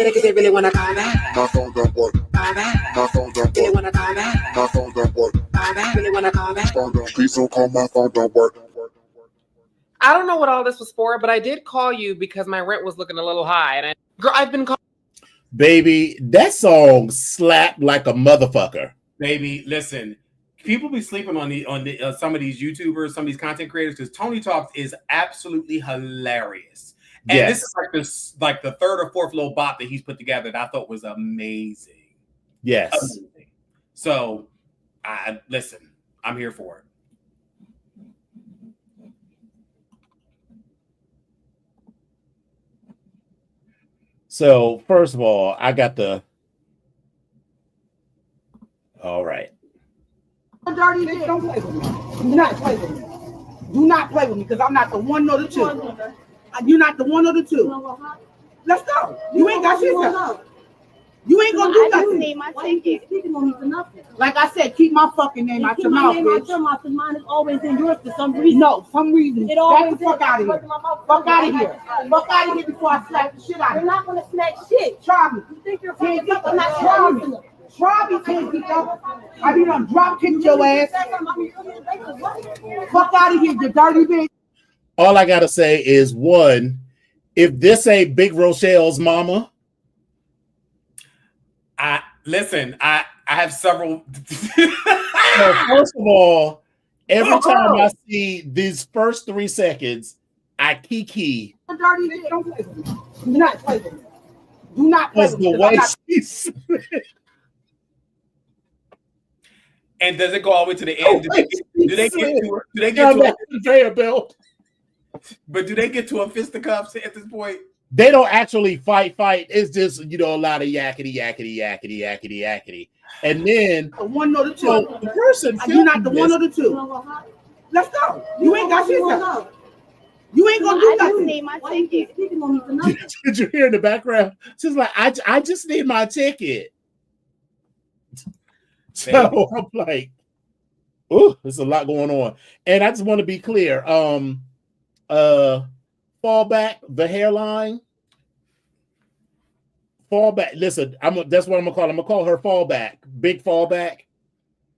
because they really wanna call back. My phone don't work. Call back? My phone don't Really work. wanna call back? My phone don't work. Call back? Really wanna call back? Phone don't. Please don't call my phone don't work. I don't know what all this was for, but I did call you because my rent was looking a little high, and I've been calling. Baby, that song slapped like a motherfucker. Baby, listen. People be sleeping on some of these YouTubers, some of these content creators, because Tony Talks is absolutely hilarious. And Yes. this is like the third or fourth little bop that he's put together that I thought was amazing. Yes. Amazing. So, listen, I'm here for it. So, first of all, I got the. All right. Dirty bitch, don't play with me. Do not play with me. Do not play with me because I'm not the one nor the two. You're not the one or the two. Let's go. You ain't got shit done. You ain't gonna do I just nothing. need my ticket. Speaking on me for nothing. Like I said, keep my fucking name out Keep your my mouth, name out bitch. your mouth because mine is always in yours for some reason. No, some reason. It Back always the fuck is. out of here. Fuck out of here. Fuck out of here before I slap the shit out You're of you. not gonna smack shit. Try me. You think you're Can't fucking get up? I'm not try trying me. to. Try me, can't get up. I be done drop kicked your ass. Fuck out of here, you dirty bitch. All I gotta say is one, if this ain't Big Rochelle's mama, I have several. so first of all, every time I see these first 3 seconds, I kiki. Dirty bitch, don't play with me. Do not play with me. Do not play Was with me. the 'cause way I'm not- she's And does it go all the way to the end? Do they get Come to back to the conveyor belt. but do they get to a fisticuffs at this point? They don't actually fight. It's just, a lot of yakety. And then the one or the two. so the person You're not the filming one or this- the two. Let's go. You ain't got shit done. You ain't gonna do I just nothing. need my Why you keep ticket. speaking on me for nothing? Did you hear in the background? She's like, I just need my ticket. So I'm like, ooh, there's a lot going on. And I just want to be clear. Fallback, the hairline. Fallback. Listen, that's what I'm gonna call. I'm gonna call her Fallback. Big Fallback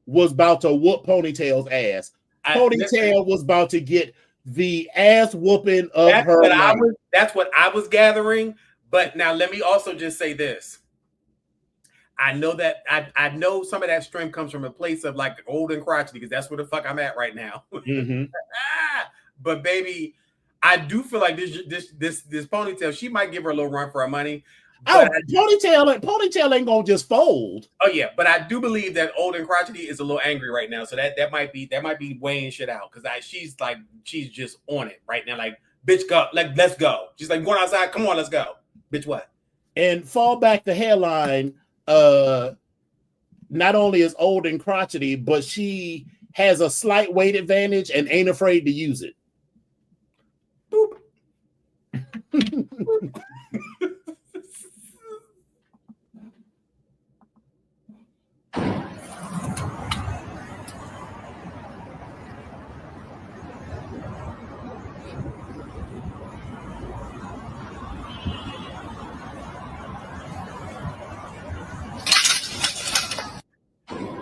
was about to whoop Ponytail's ass. Ponytail was about to get the ass whooping of her life. That's what I was gathering. But now let me also just say this. I know that I know some of that strength comes from a place of like old and crotchety because that's where the fuck I'm at right now. Mhm. But baby, I do feel like this Ponytail, she might give her a little run for her money. Oh, ponytail ain't gonna just fold. Oh yeah, but I do believe that old and crotchety is a little angry right now, so that might be weighing shit out because she's just on it right now. Like, bitch, go, let's go. She's like, going outside. Come on, let's go, bitch. What? And fall back the hairline. Not only is old and crotchety, but she has a slight weight advantage and ain't afraid to use it. Boop.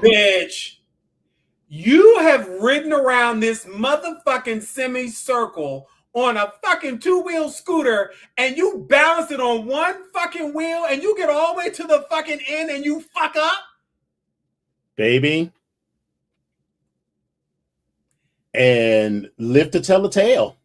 Bitch, you have ridden around this motherfucking semicircle on a fucking two-wheel scooter and you balance it on one fucking wheel and you get all the way to the fucking end and you fuck up? Baby. And live to tell the tale.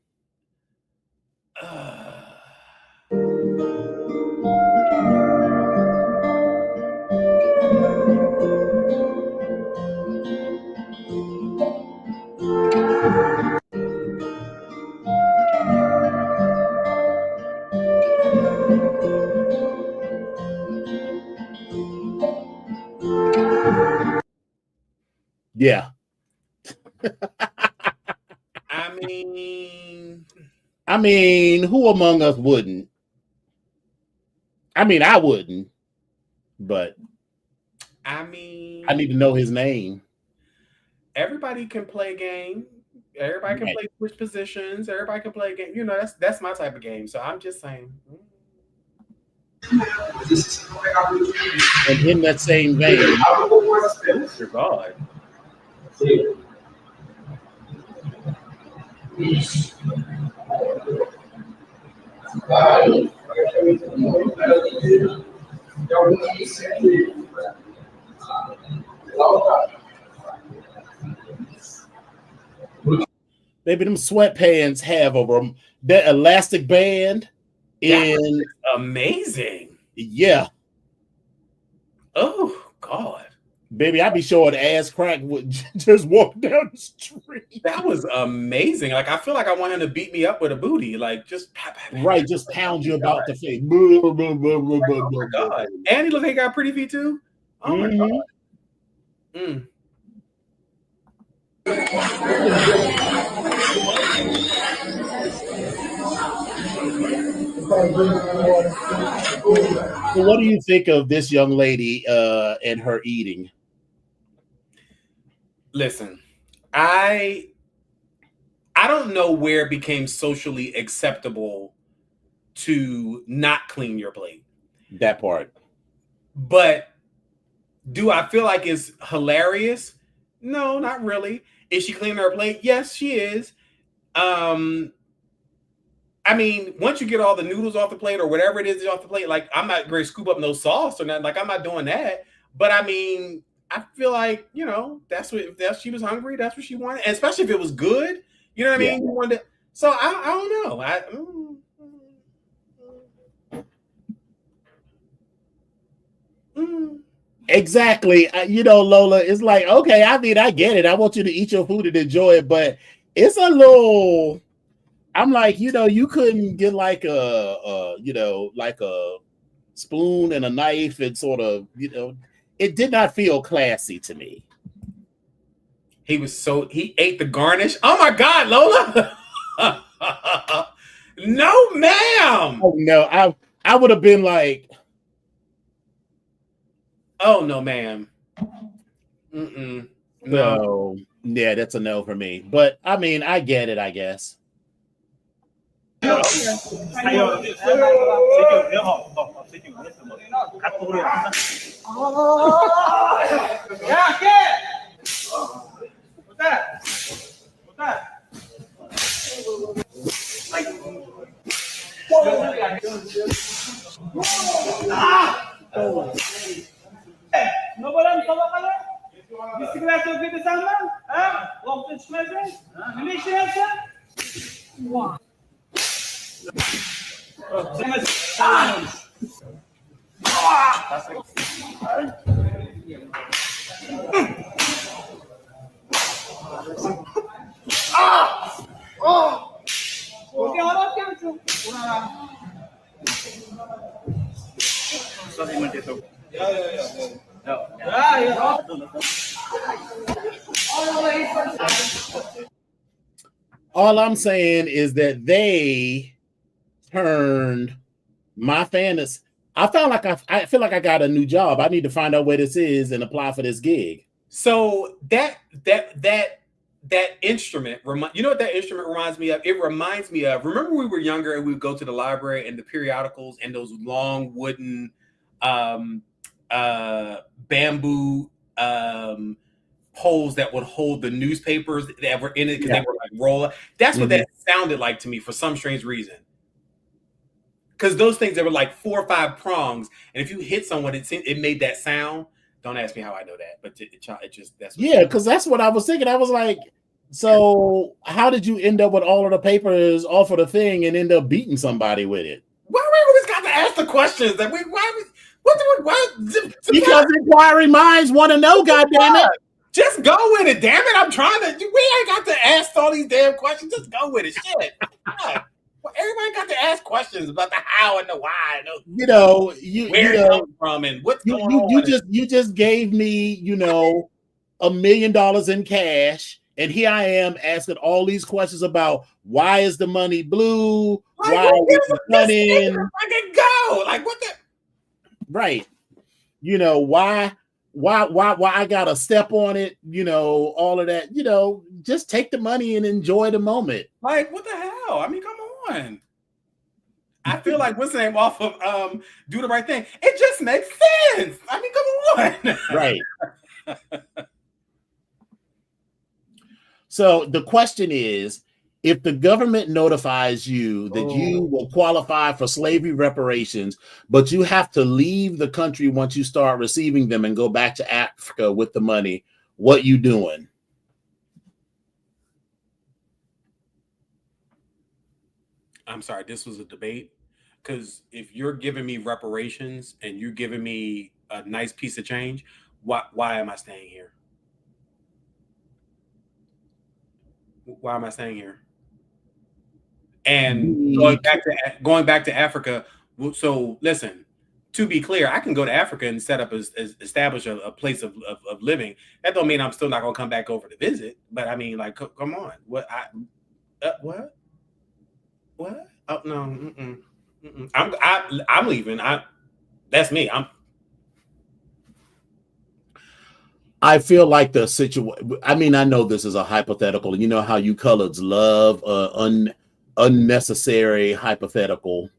Yeah. I mean, who among us wouldn't? I mean, I wouldn't, but I mean, I need to know his name. Everybody can play a game. Everybody can play switch positions. Everybody can play a game. You know, that's my type of game. So I'm just saying. And in that same vein, your God. Baby, them sweatpants have over them that elastic band. In amazing. Yeah. Oh God. Baby, I'd be showing ass crack would just walk down the street. That was amazing. Like, I feel like I want him to beat me up with a booty. Like, just just pound you about the face. Oh my God. And he look like he got pretty feet too. Oh my God. Mm. So what do you think of this young lady and her eating? Listen, I don't know where it became socially acceptable to not clean your plate. That part. But do I feel like it's hilarious? No, not really. Is she cleaning her plate? Yes, she is. I mean, once you get all the noodles off the plate or whatever it is off the plate, like, I'm not going to scoop up no sauce or nothing. Like, I'm not doing that. But I mean, I feel like, you know, if she was hungry, that's what she wanted. And especially if it was good, you know what I mean? You wanted to, so I don't know. Exactly. You know, Lola, it's like, okay, I mean, I get it. I want you to eat your food and enjoy it, but it's a little, I'm like, you know, you couldn't get like a spoon and a knife and sort of, you know, it did not feel classy to me. He ate the garnish. Oh my God, Lola. No, ma'am. Oh, no, I would have been like, oh no, ma'am. Mm-mm. No. Yeah, that's a no for me. But I mean, I get it, I guess. All I'm saying is that they turned my fantasy. I feel like I got a new job. I need to find out where this is and apply for this gig. So that instrument, you know what that instrument reminds me of? It reminds me of, remember we were younger and we would go to the library and the periodicals and those long wooden bamboo poles that would hold the newspapers that were in it because they were like roll. That's what that sounded like to me for some strange reason. Because those things, there were like 4 or 5 prongs, and if you hit someone, it made that sound. Don't ask me how I know that, but it just that's what because that's what I was thinking. I was like, so how did you end up with all of the papers off of the thing and end up beating somebody with it? Why we always got to ask the questions? That Because inquiry minds want to know. Goddamn it! Just go with it. Damn it! I'm trying to. We ain't got to ask all these damn questions. Just go with it. Shit. God. Well, everybody got to ask questions about the how and the why. And where it comes from and what's going on. You just gave me, $1 million in cash, and here I am asking all these questions about why is the money blue? Like, why is the money? Fucking go! Like what the? Right. Why I gotta step on it? All of that. Just take the money and enjoy the moment. Like what the hell? I mean, come on. I feel like what's the name off of Do the Right Thing? It just makes sense. I mean, come on. Right. So the question is, if the government notifies you that you will qualify for slavery reparations, but you have to leave the country once you start receiving them and go back to Africa with the money, what you doing? I'm sorry, this was a debate. Because if you're giving me reparations and you're giving me a nice piece of change, why am I staying here? Why am I staying here? And going back to Africa. So listen, to be clear, I can go to Africa and set up establish a place of living. That don't mean I'm still not gonna come back over to visit. But I mean, like, come on, what? Oh no, I'm leaving. That's me. I feel like the situation. I mean, I know this is a hypothetical. You know how you coloreds love unnecessary hypothetical.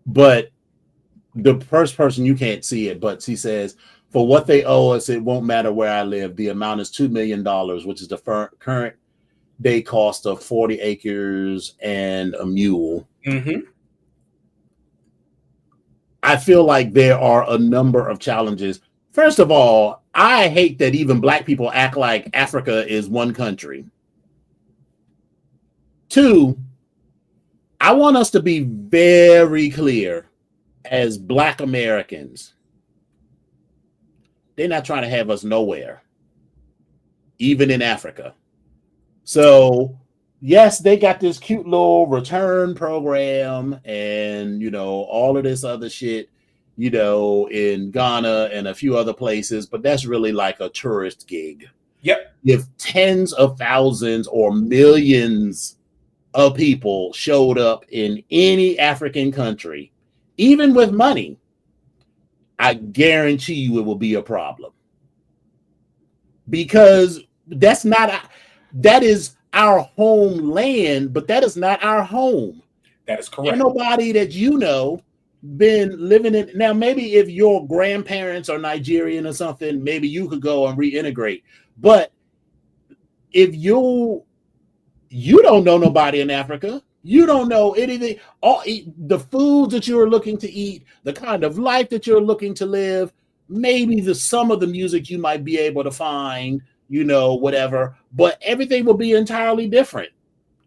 But the first person, you can't see it, but she says, for what they owe us, it won't matter where I live. The amount is $2 million, which is the current day cost of 40 acres and a mule. Mm-hmm. I feel like there are a number of challenges. First of all, I hate that even Black people act like Africa is one country. 2, I want us to be very clear as Black Americans. They're not trying to have us nowhere, even in Africa. So, yes, they got this cute little return program and, all of this other shit, in Ghana and a few other places, but that's really like a tourist gig. Yep. If tens of thousands or millions of people showed up in any African country, even with money, I guarantee you it will be a problem. Because that is our homeland, but that is not our home. That is correct. There's nobody that been living in. Now, maybe if your grandparents are Nigerian or something, maybe you could go and reintegrate. But if you don't know nobody in Africa, you don't know anything. The foods that you're looking to eat, the kind of life that you're looking to live, maybe some of the music you might be able to find, whatever, but everything will be entirely different.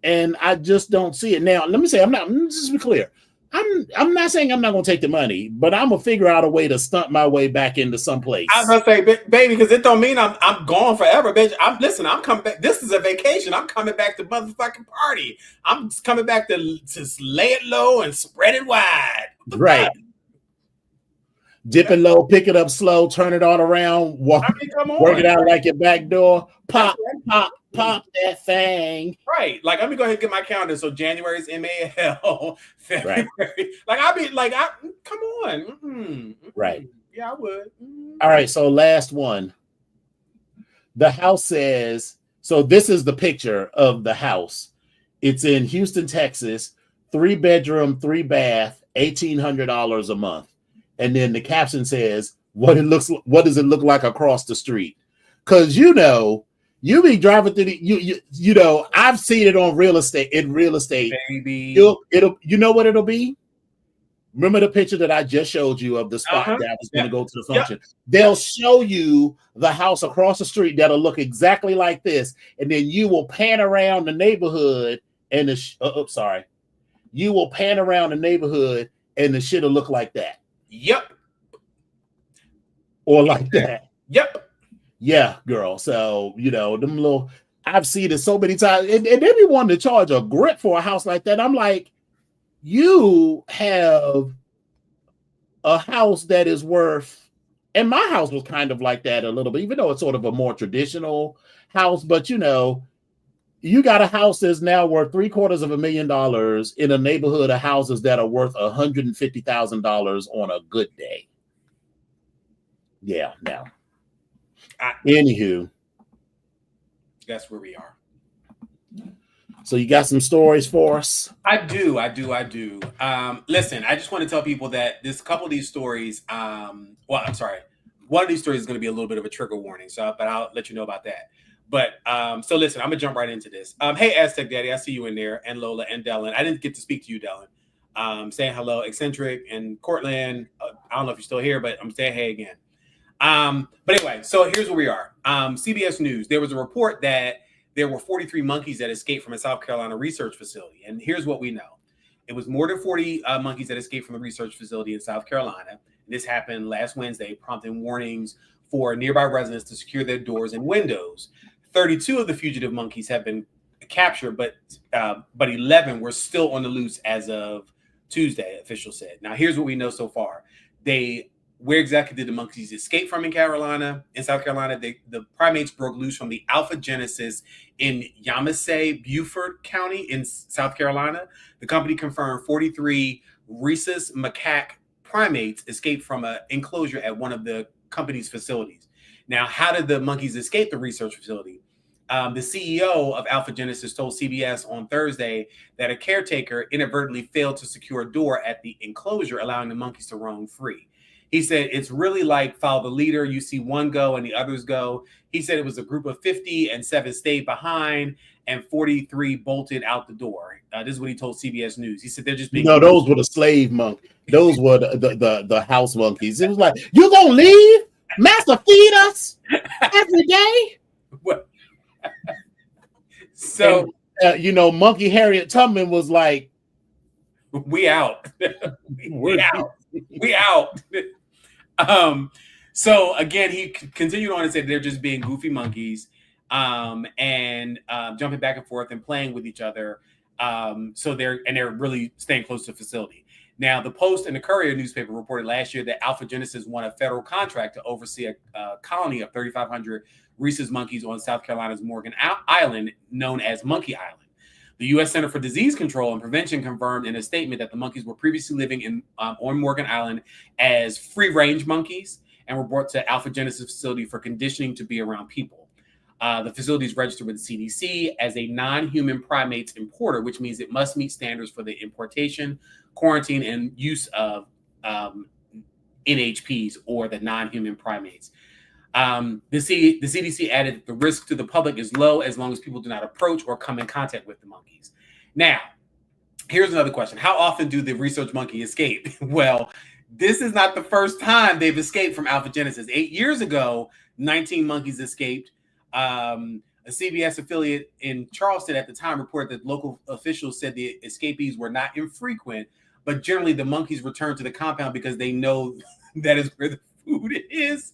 And I just don't see it. Now, let me say, let's just be clear. I'm not saying I'm not gonna take the money, but I'm gonna figure out a way to stunt my way back into some place. I was gonna say, baby, because it don't mean I'm gone forever, bitch. I'm coming back. This is a vacation. I'm coming back to motherfucking party. I'm coming back to lay it low and spread it wide. Right. Dip it low, pick it up slow, turn it all around, walk, come on. work it out like your back door. Pop, pop, pop that thing. Right. Like, let me go ahead and get my calendar. So January is MAL. February. Right. Like, I'll be like, come on. Mm-hmm. Right. Yeah, I would. Mm-hmm. All right. So last one. The house says, so this is the picture of the house. It's in Houston, Texas, 3-bedroom, 3-bath, $1,800 a month. And then the caption says, what does it look like across the street? Because you be driving through the I've seen it on real estate. In real estate, baby, it'll you know what it'll be? Remember the picture that I just showed you of the spot that I was going to go to the function? Yep. They'll show you the house across the street that'll look exactly like this, and then you will pan around the neighborhood and you will pan around the neighborhood and the shit'll look like that. Yep. Or like that. Yep. Yeah, girl. So, them little, I've seen it so many times. And they be wanting to charge a grip for a house like that. I'm like, you have a house that is worth, and my house was kind of like that a little bit, even though it's sort of a more traditional house. But, you got a house that's now worth $750,000 in a neighborhood of houses that are worth $150,000 on a good day. Yeah, now. Anywho. That's where we are. So you got some stories for us? I do. Listen, I just want to tell people that there's a couple of these stories. I'm sorry. One of these stories is going to be a little bit of a trigger warning. But I'll let you know about that. But so listen, I'm gonna jump right into this. Hey, Aztec Daddy, I see you in there, and Lola and Dylan. I didn't get to speak to you, Dylan. Saying hello, Eccentric and Cortland. I don't know if you're still here, but I'm saying hey again. But anyway, so here's where we are. CBS News. There was a report that there were 43 monkeys that escaped from a South Carolina research facility, and here's what we know: it was more than 40 monkeys that escaped from the research facility in South Carolina. And this happened last Wednesday, prompting warnings for nearby residents to secure their doors and windows. 32 of the fugitive monkeys have been captured, but 11 were still on the loose as of Tuesday, officials said. Now, here's what we know so far. Where exactly did the monkeys escape from in South Carolina? The primates broke loose from the Alpha Genesis in Yamasee, Beaufort County in South Carolina. The company confirmed 43 rhesus macaque primates escaped from an enclosure at one of the company's facilities. Now, how did the monkeys escape the research facility? The CEO of Alpha Genesis told CBS on Thursday that a caretaker inadvertently failed to secure a door at the enclosure, allowing the monkeys to roam free. He said, it's really like follow the leader. You see one go and the others go. He said it was a group of 50 and 7 stayed behind and 43 bolted out the door. This is what he told CBS News. He said they're just being... No, those were the slave monkeys. Those were the house monkeys. It was like, you gonna leave? Master feed us every day? What? So, and, Monkey Harriet Tubman was like, we out. we out. So again, he continued on and said they're just being goofy monkeys and jumping back and forth and playing with each other. So they're really staying close to the facility. Now, the Post and the Courier newspaper reported last year that Alpha Genesis won a federal contract to oversee a colony of 3,500 rhesus monkeys on South Carolina's Morgan Island, known as Monkey Island. The U.S. Center for Disease Control and Prevention confirmed in a statement that the monkeys were previously living on Morgan Island as free-range monkeys and were brought to Alpha Genesis facility for conditioning to be around people. The facility is registered with the CDC as a non-human primates importer, which means it must meet standards for the importation, quarantine, and use of NHPs, or the non-human primates. The CDC added that the risk to the public is low as long as people do not approach or come in contact with the monkeys. Now, here's another question. How often do the research monkey escape? Well, this is not the first time they've escaped from Alpha Genesis. 8 years ago, 19 monkeys escaped. A CBS affiliate in Charleston at the time reported that local officials said the escapees were not infrequent but generally the monkeys return to the compound because they know that is where the food is.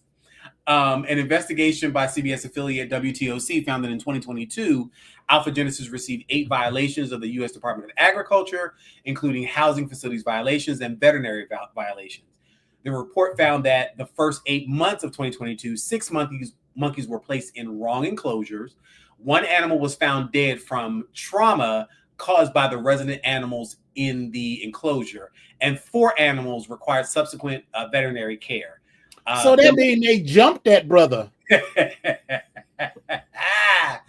An investigation by CBS affiliate WTOC found that in 2022, Alpha Genesis received 8 violations of the U.S. Department of Agriculture, including housing facilities violations and veterinary violations. The report found that the first 8 months of 2022, 6 monkeys were placed in wrong enclosures. 1 animal was found dead from trauma caused by the resident animals in the enclosure, and 4 animals required subsequent veterinary care. So that means they jumped that brother.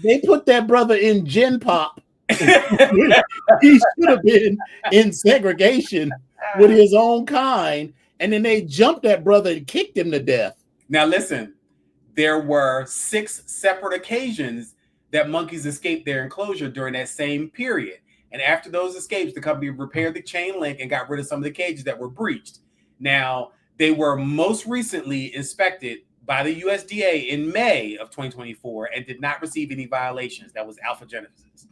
They put that brother in Gen Pop. He should have been in segregation with his own kind, and then they jumped that brother and kicked him to death. Now listen, there were 6 separate occasions that monkeys escaped their enclosure during that same period. And after those escapes, the company repaired the chain link and got rid of some of the cages that were breached. Now, they were most recently inspected by the USDA in May of 2024 and did not receive any violations. That was Alpha Genesis.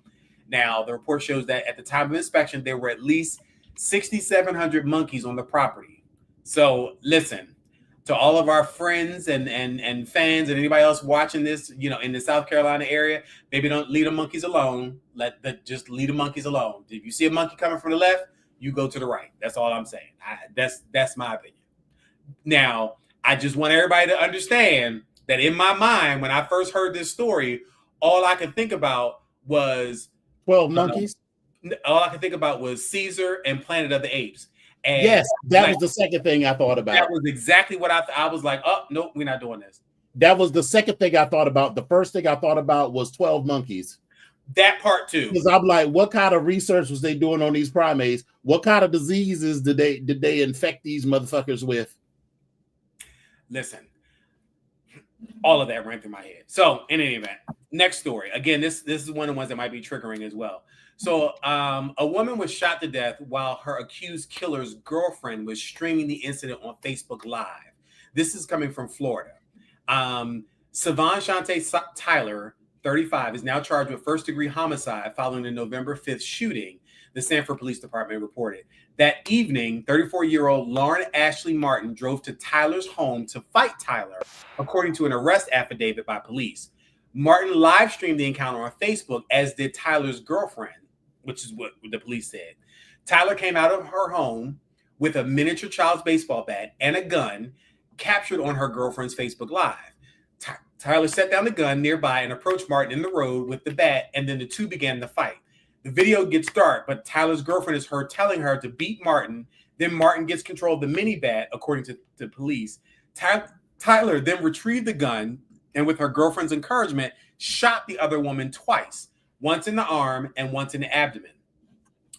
Now, the report shows that at the time of inspection, there were at least 6,700 monkeys on the property. So listen, to all of our friends and fans and anybody else watching this, in the South Carolina area, maybe don't leave the monkeys alone. Just leave the monkeys alone. If you see a monkey coming from the left, you go to the right. That's all I'm saying. That's my opinion. Now, I just want everybody to understand that in my mind, when I first heard this story, all I could think about was 12 monkeys. All I could think about was Caesar and Planet of the Apes. And yes, that was the second thing I thought about. That was exactly what I was like, oh, nope, we're not doing this. That was the second thing I thought about. The first thing I thought about was 12 monkeys. That part too. Because I'm like, what kind of research was they doing on these primates? What kind of diseases did they infect these motherfuckers with? Listen, all of that ran through my head. So in any event, next story. Again, this is one of the ones that might be triggering as well. So a woman was shot to death while her accused killer's girlfriend was streaming the incident on Facebook Live. This is coming from Florida. Savon Shante Tyler, 35, is now charged with first-degree homicide following the November 5th shooting, the Sanford Police Department reported. That evening, 34-year-old Lauren Ashley Martin drove to Tyler's home to fight Tyler, according to an arrest affidavit by police. Martin live-streamed the encounter on Facebook, as did Tyler's girlfriend, which is what the police said. Tyler came out of her home with a miniature child's baseball bat and a gun, captured on her girlfriend's Facebook Live. Tyler set down the gun nearby and approached Martin in the road with the bat, and then the two began to fight. The video gets dark, but Tyler's girlfriend is heard telling her to beat Martin. Then Martin gets control of the mini bat, according to police. Tyler then retrieved the gun and, with her girlfriend's encouragement, shot the other woman twice, once in the arm and once in the abdomen.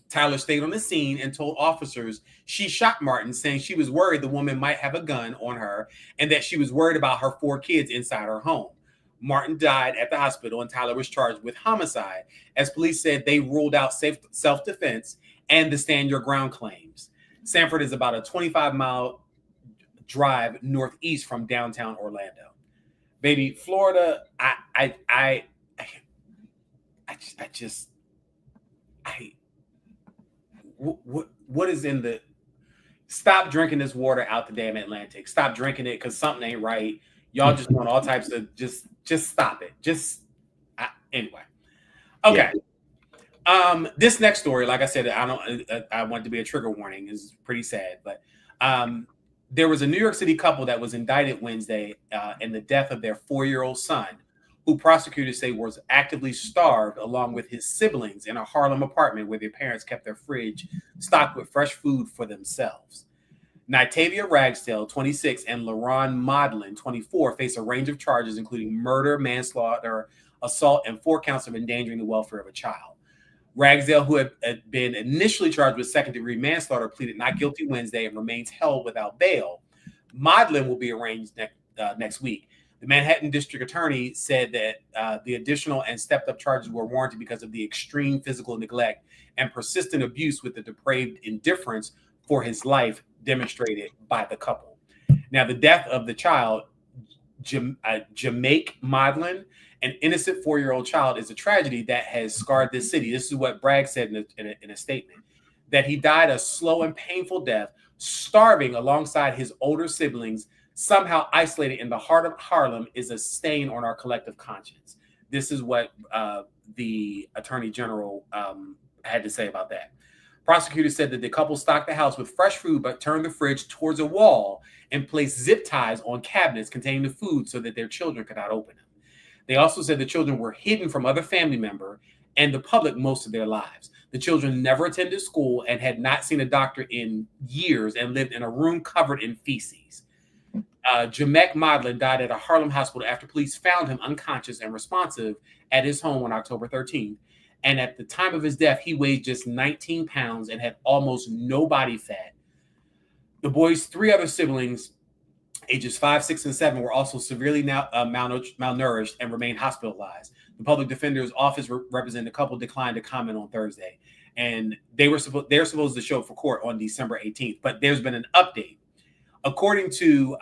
Tyler stayed on the scene and told officers she shot Martin, saying she was worried the woman might have a gun on her and that she was worried about her 4 kids inside her home. Martin died at the hospital and Tyler was charged with homicide, as police said they ruled out self-defense and the stand your ground claims. Sanford is about a 25-mile drive northeast from downtown Orlando. Baby, Florida, what is in the, stop drinking this water out the damn Atlantic. Stop drinking it because something ain't right. Y'all just want all types of, just stop it. Anyway. Okay. Yeah. This next story, like I said, I want it to be a trigger warning, is pretty sad, but there was a New York City couple that was indicted Wednesday in the death of their 4-year-old son, who prosecutors say was actively starved along with his siblings in a Harlem apartment where their parents kept their fridge stocked with fresh food for themselves. Nitavia Ragsdale, 26, and LaRon Modlin, 24, face a range of charges, including murder, manslaughter, assault, and 4 counts of endangering the welfare of a child. Ragsdale, who had been initially charged with second-degree manslaughter, pleaded not guilty Wednesday and remains held without bail. Modlin will be arraigned next week. The Manhattan District Attorney said that the additional and stepped-up charges were warranted because of the extreme physical neglect and persistent abuse with the depraved indifference for his life demonstrated by the couple. Now, the death of the child, Jamaica Modlin, an innocent 4-year-old child, is a tragedy that has scarred this city. This is what Bragg said in a statement. that he died a slow and painful death, starving alongside his older siblings, somehow isolated in the heart of Harlem, is a stain on our collective conscience. This is what the Attorney General had to say about that. Prosecutors said that the couple stocked the house with fresh food, but turned the fridge towards a wall and placed zip ties on cabinets containing the food so that their children could not open them. They also said the children were hidden from other family members and the public most of their lives. The children never attended school and had not seen a doctor in years and lived in a room covered in feces. Jamek Modlin died at a Harlem hospital after police found him unconscious and responsive at his home on October 13th. And at the time of his death, he weighed just 19 pounds and had almost no body fat. The boy's three other siblings, ages 5, 6, and 7, were also severely malnourished and remained hospitalized. The public defender's office representing the couple declined to comment on Thursday. And they're supposed to show up for court on December 18th. But there's been an update. According to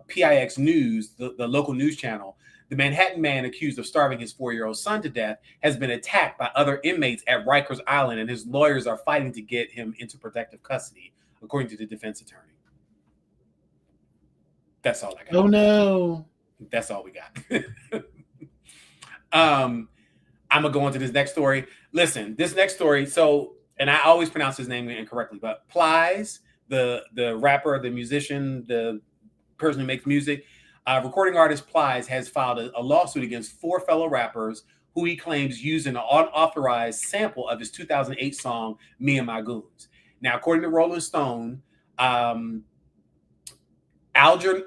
PIX News, the local news channel, the Manhattan man accused of starving his 4-year-old son to death has been attacked by other inmates at Rikers Island, and his lawyers are fighting to get him into protective custody, according to the defense attorney. That's all I got. Oh, no. That's all we got. I'm going to go on to this next story. Listen, this next story, and I always pronounce his name incorrectly, but Plies, the rapper, the musician, the person who makes music, recording artist Plies has filed a lawsuit against 4 fellow rappers who he claims used an unauthorized sample of his 2008 song, Me and My Goons. Now, according to Rolling Stone, Algernon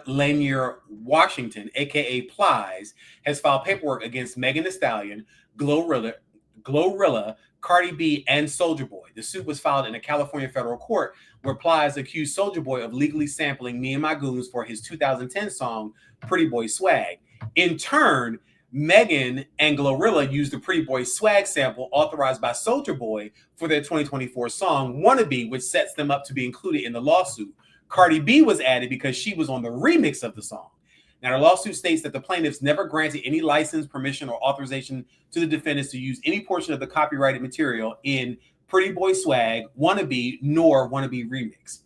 Lanier Washington, a.k.a. Plies, has filed paperwork against Megan Thee Stallion, Glorilla, Cardi B, and Soulja Boy. The suit was filed in a California federal court where Plies accused Soulja Boy of legally sampling Me and My Goons for his 2010 song, Pretty Boy Swag. In turn, Megan and Glorilla used the Pretty Boy Swag sample authorized by Soulja Boy for their 2024 song, Wannabe, which sets them up to be included in the lawsuit. Cardi B was added because she was on the remix of the song. Now, the lawsuit states that the plaintiffs never granted any license, permission, or authorization to the defendants to use any portion of the copyrighted material in Pretty Boy Swag, Wannabe, nor Wannabe Remix.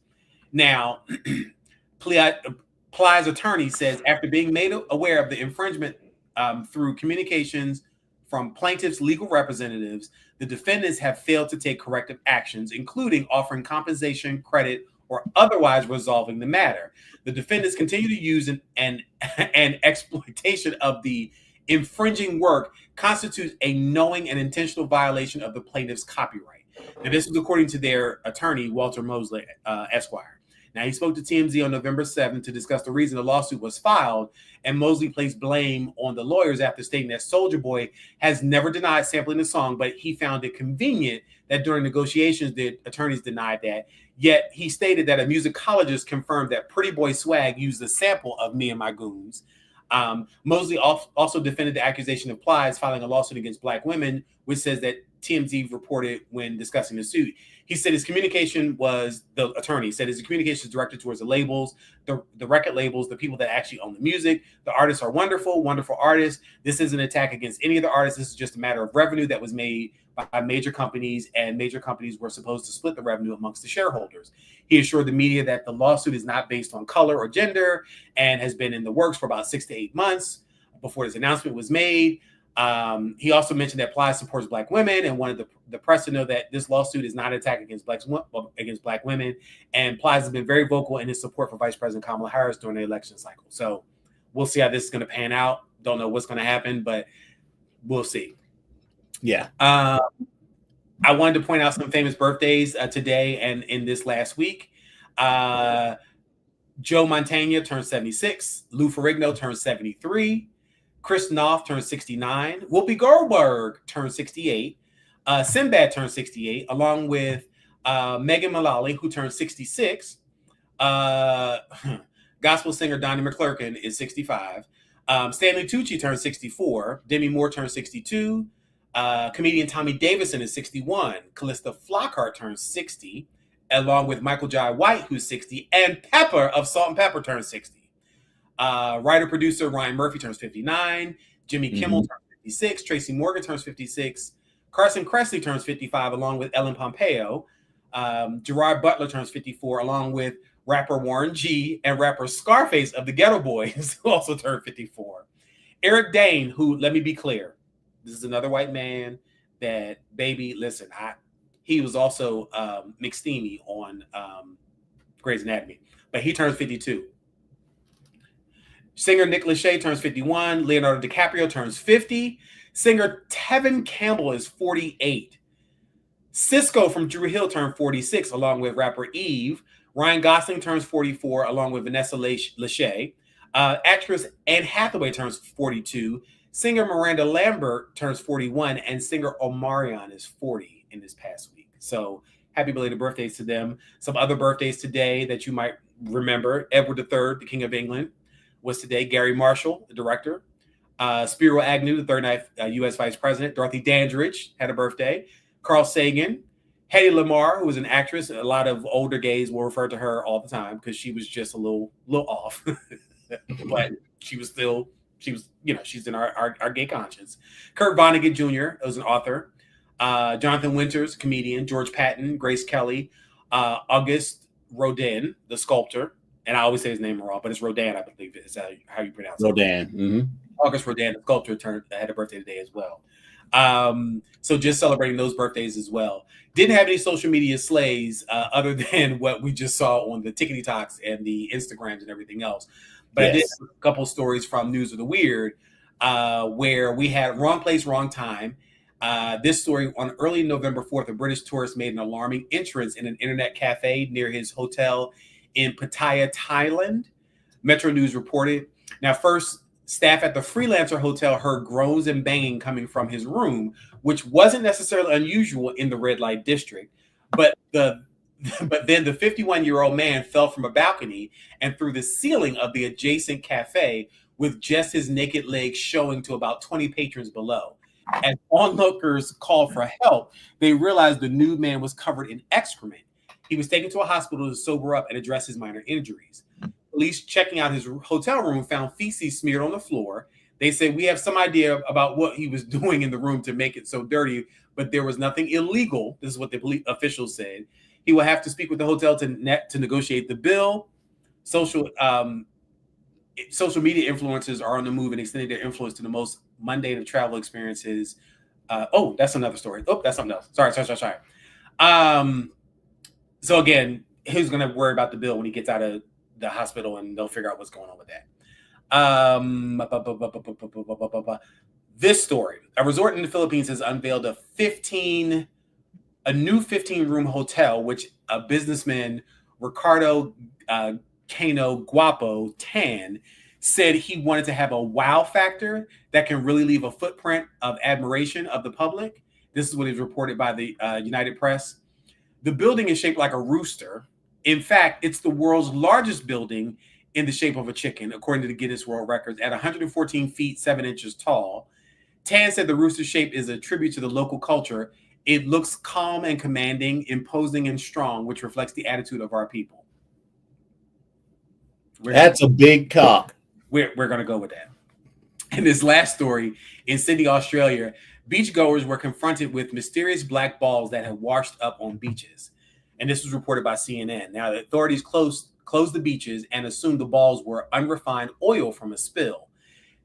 Now, Plies' attorney says after being made aware of the infringement through communications from plaintiffs' legal representatives, the defendants have failed to take corrective actions, including offering compensation, credit, or otherwise resolving the matter. The defendants continue to use an exploitation of the infringing work constitutes a knowing and intentional violation of the plaintiff's copyright. Now, this is according to their attorney, Walter Mosley, Esquire. Now, he spoke to TMZ on November 7th to discuss the reason the lawsuit was filed, and Mosley placed blame on the lawyers after stating that Soulja Boy has never denied sampling the song, but he found it convenient that during negotiations, the attorneys denied that. Yet, he stated that a musicologist confirmed that Pretty Boy Swag used a sample of Me and My Goons. Mosley also defended the accusation of Plies filing a lawsuit against Black women, which says that TMZ reported when discussing the suit. He said his communication was, the attorney said his communication is directed towards the labels, the record labels, the people that actually own the music. The artists are wonderful, wonderful artists. This isn't an attack against any of the artists. This is just a matter of revenue that was made by major companies, and major companies were supposed to split the revenue amongst the shareholders. He assured the media that the lawsuit is not based on color or gender and has been in the works for about 6 to 8 months before this announcement was made. He also mentioned that Plies supports Black women and wanted the press to know that this lawsuit is not an attack against Black women. And Plies has been very vocal in his support for Vice President Kamala Harris during the election cycle. So we'll see how this is going to pan out. Don't know what's going to happen, but we'll see. Yeah. I wanted to point out some famous birthdays today and in this last week. Joe Montana turned 76. Lou Ferrigno turned 73. Chris Noth turned 69. Whoopi Goldberg turned 68. Sinbad turned 68, along with Megan Mullally, who turned 66. Gospel singer Donnie McClurkin is 65. Stanley Tucci turned 64. Demi Moore turned 62. Comedian Tommy Davidson is 61. Callista Flockhart turns 60, along with Michael Jai White, who's 60, and Pepper of Salt and Pepper turns 60. Writer-producer Ryan Murphy turns 59. Jimmy Kimmel turns 56. Tracy Morgan turns 56. Carson Kressley turns 55 along with Ellen Pompeo. Gerard Butler turns 54 along with rapper Warren G and rapper Scarface of the Ghetto Boys, who also turned 54. Eric Dane, who, let me be clear, this is another white man that, baby, listen, he was also McSteamy on Grey's Anatomy, but he turns 52. Singer Nick Lachey turns 51. Leonardo DiCaprio turns 50. Singer Tevin Campbell is 48. Cisco from Drew Hill turned 46, along with rapper Eve. Ryan Gosling turns 44, along with Vanessa Lachey. Actress Anne Hathaway turns 42. Singer Miranda Lambert turns 41, and singer Omarion is 40 in this past week. So happy belated birthdays to them. Some other birthdays today that you might remember: Edward III, the King of England, was today. Gary Marshall, the director. Spiro Agnew, the third U.S. Vice President. Dorothy Dandridge had a birthday. Carl Sagan. Hedy Lamarr, who was an actress. A lot of older gays will refer to her all the time because she was just a little off. But she's in our gay conscience. Kurt Vonnegut Jr. was an author. Jonathan Winters, comedian. George Patton, Grace Kelly. Auguste Rodin, the sculptor. And I always say his name wrong, but it's Rodin, I believe is how you pronounce it. Rodin. Mm-hmm. Auguste Rodin, the sculptor, had a birthday today as well. So just celebrating those birthdays as well. Didn't have any social media slays other than what we just saw on the Tickety Talks and the Instagrams and everything else. But yes. I did a couple stories from News of the Weird where we had Wrong Place, Wrong Time. This story, on early November 4th, a British tourist made an alarming entrance in an internet cafe near his hotel in Pattaya, Thailand. Metro News reported. Now, first, staff at the Freelancer Hotel heard groans and banging coming from his room, which wasn't necessarily unusual in the red light district. But then the 51-year-old man fell from a balcony and through the ceiling of the adjacent cafe with just his naked legs showing to about 20 patrons below. As onlookers called for help, they realized the nude man was covered in excrement. He was taken to a hospital to sober up and address his minor injuries. Police checking out his hotel room found feces smeared on the floor. They said, we have some idea about what he was doing in the room to make it so dirty, but there was nothing illegal. This is what the police officials said. He will have to speak with the hotel to negotiate the bill. Social media influencers are on the move and extending their influence to the most mundane of travel experiences. That's another story. Oh, that's something else. Sorry. So again, he's going to worry about the bill when he gets out of the hospital, and they'll figure out what's going on with that. This story: a resort in the Philippines has unveiled a new 15-room hotel, which a businessman, Ricardo Cano Guapo Tan, said he wanted to have a wow factor that can really leave a footprint of admiration of the public. This is what is reported by the United Press. The building is shaped like a rooster. In fact, it's the world's largest building in the shape of a chicken, according to the Guinness World Records, at 114 feet, 7 inches tall. Tan said the rooster shape is a tribute to the local culture. It looks calm and commanding, imposing and strong, which reflects the attitude of our people. That's a big cock. We're going to go with that. In this last story, in Sydney, Australia, beachgoers were confronted with mysterious black balls that had washed up on beaches. And this was reported by CNN. Now, the authorities closed the beaches and assumed the balls were unrefined oil from a spill.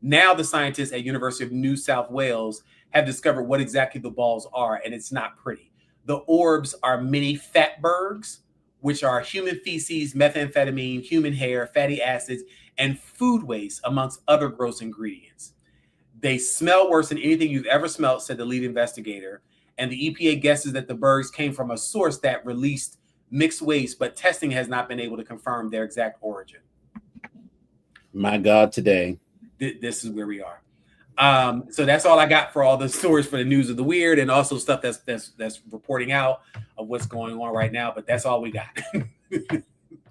Now, the scientists at University of New South Wales have discovered what exactly the balls are, and it's not pretty. The orbs are mini fatbergs, which are human feces, methamphetamine, human hair, fatty acids, and food waste, amongst other gross ingredients. They smell worse than anything you've ever smelled, said the lead investigator. And the EPA guesses that the bergs came from a source that released mixed waste, but testing has not been able to confirm their exact origin. My God, today. This is where we are. So that's all I got for all the stories for the News of the Weird, and also stuff that's reporting out of what's going on right now. But that's all we got.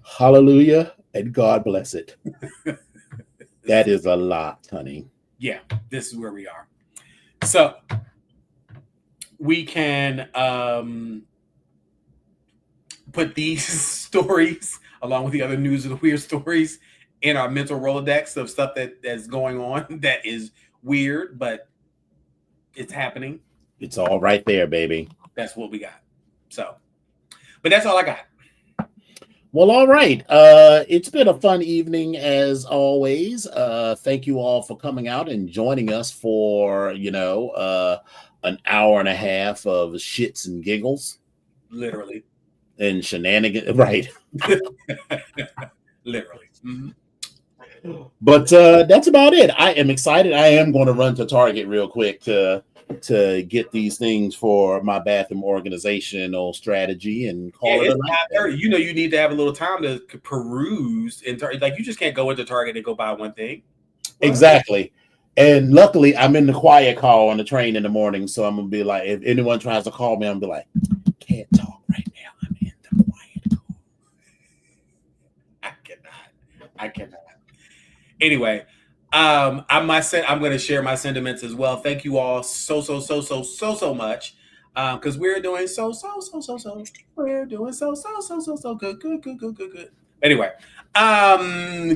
Hallelujah and God bless it. That is a lot, honey. Yeah, this is where we are. So we can put these stories along with the other News of the Weird stories in our mental Rolodex of stuff that's going on that is weird, but it's happening. It's all right there, baby. That's what we got. So, but that's all I got. Well, all right. It's been a fun evening as always. Thank you all for coming out and joining us for, an hour and a half of shits and giggles. Literally. And shenanigans. Right. Literally. Mm-hmm. But that's about it. I am excited. I am going to run to Target real quick to get these things for my bathroom organizational strategy and call it a night. 9:30. You know, you need to have a little time to peruse in Target. Like, you just can't go into Target and go buy one thing. Exactly. And luckily, I'm in the quiet call on the train in the morning, so I'm gonna be like, if anyone tries to call me, I'm gonna be like, can't talk right now. I'm in the quiet call. I cannot. Anyway, I'm going to share my sentiments as well. Thank you all so much, because we're doing so good. Anyway,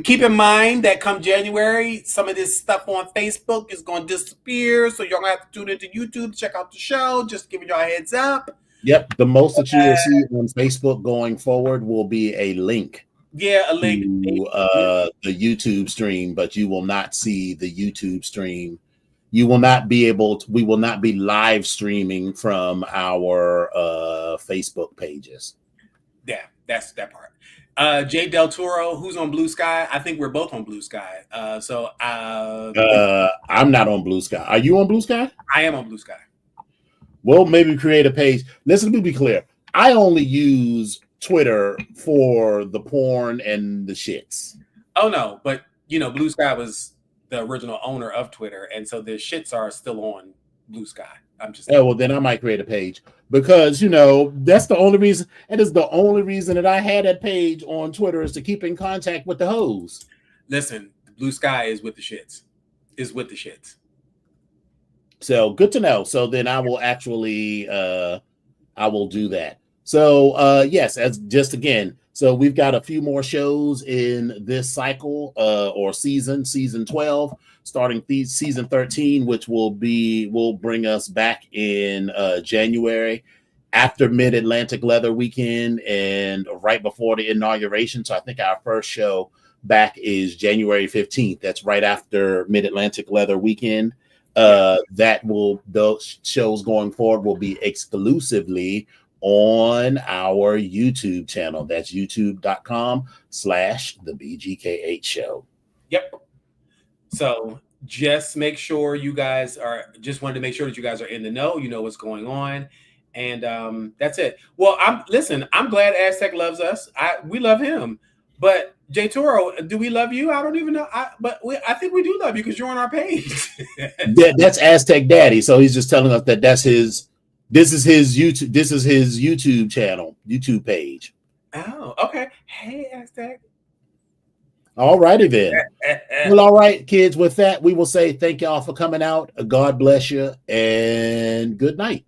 keep in mind that come January, some of this stuff on Facebook is going to disappear, so you're going to have to tune into YouTube to check out the show. Just giving y'all a heads up. Yep, the most that you will see on Facebook going forward will be a link. Yeah, a link to the YouTube stream, but you will not see the YouTube stream. You will not be able to, we will not be live streaming from our Facebook pages. Yeah, that's that part. Jay Del Toro, who's on Blue Sky? I think we're both on Blue Sky. I'm not on Blue Sky. Are you on Blue Sky? I am on Blue Sky. Well, maybe create a page. Listen, let me be clear. I only use Twitter for the porn and the shits. Oh no, but Blue Sky was the original owner of Twitter, and so the shits are still on Blue Sky. I'm just well, then I might create a page because that's the only reason. It is the only reason that I had that page on Twitter is to keep in contact with the hoes. Listen, Blue Sky is with the shits. So good to know. So then I will actually I will do that. So yes, as just again, so we've got a few more shows in this cycle or season 12, starting season 13, which will bring us back in January after Mid-Atlantic Leather Weekend and right before the inauguration. So I think our first show back is January 15th. That's right after Mid-Atlantic Leather Weekend. Those shows going forward will be exclusively on our YouTube channel. That's youtube.com/the BGKH show. Yep. So just make sure wanted to make sure that you guys are in the know, you know what's going on. And that's it. Well, I'm glad Aztec loves us. We love him. But Jay Toro, do we love you? I don't even know. I think we do love you because you're on our page. That's Aztec Daddy. So he's just telling us that this is his YouTube channel, YouTube page. Oh, okay. Hey, Aztec. All righty then. Well, all right, kids. With that, we will say thank y'all for coming out. God bless you and good night.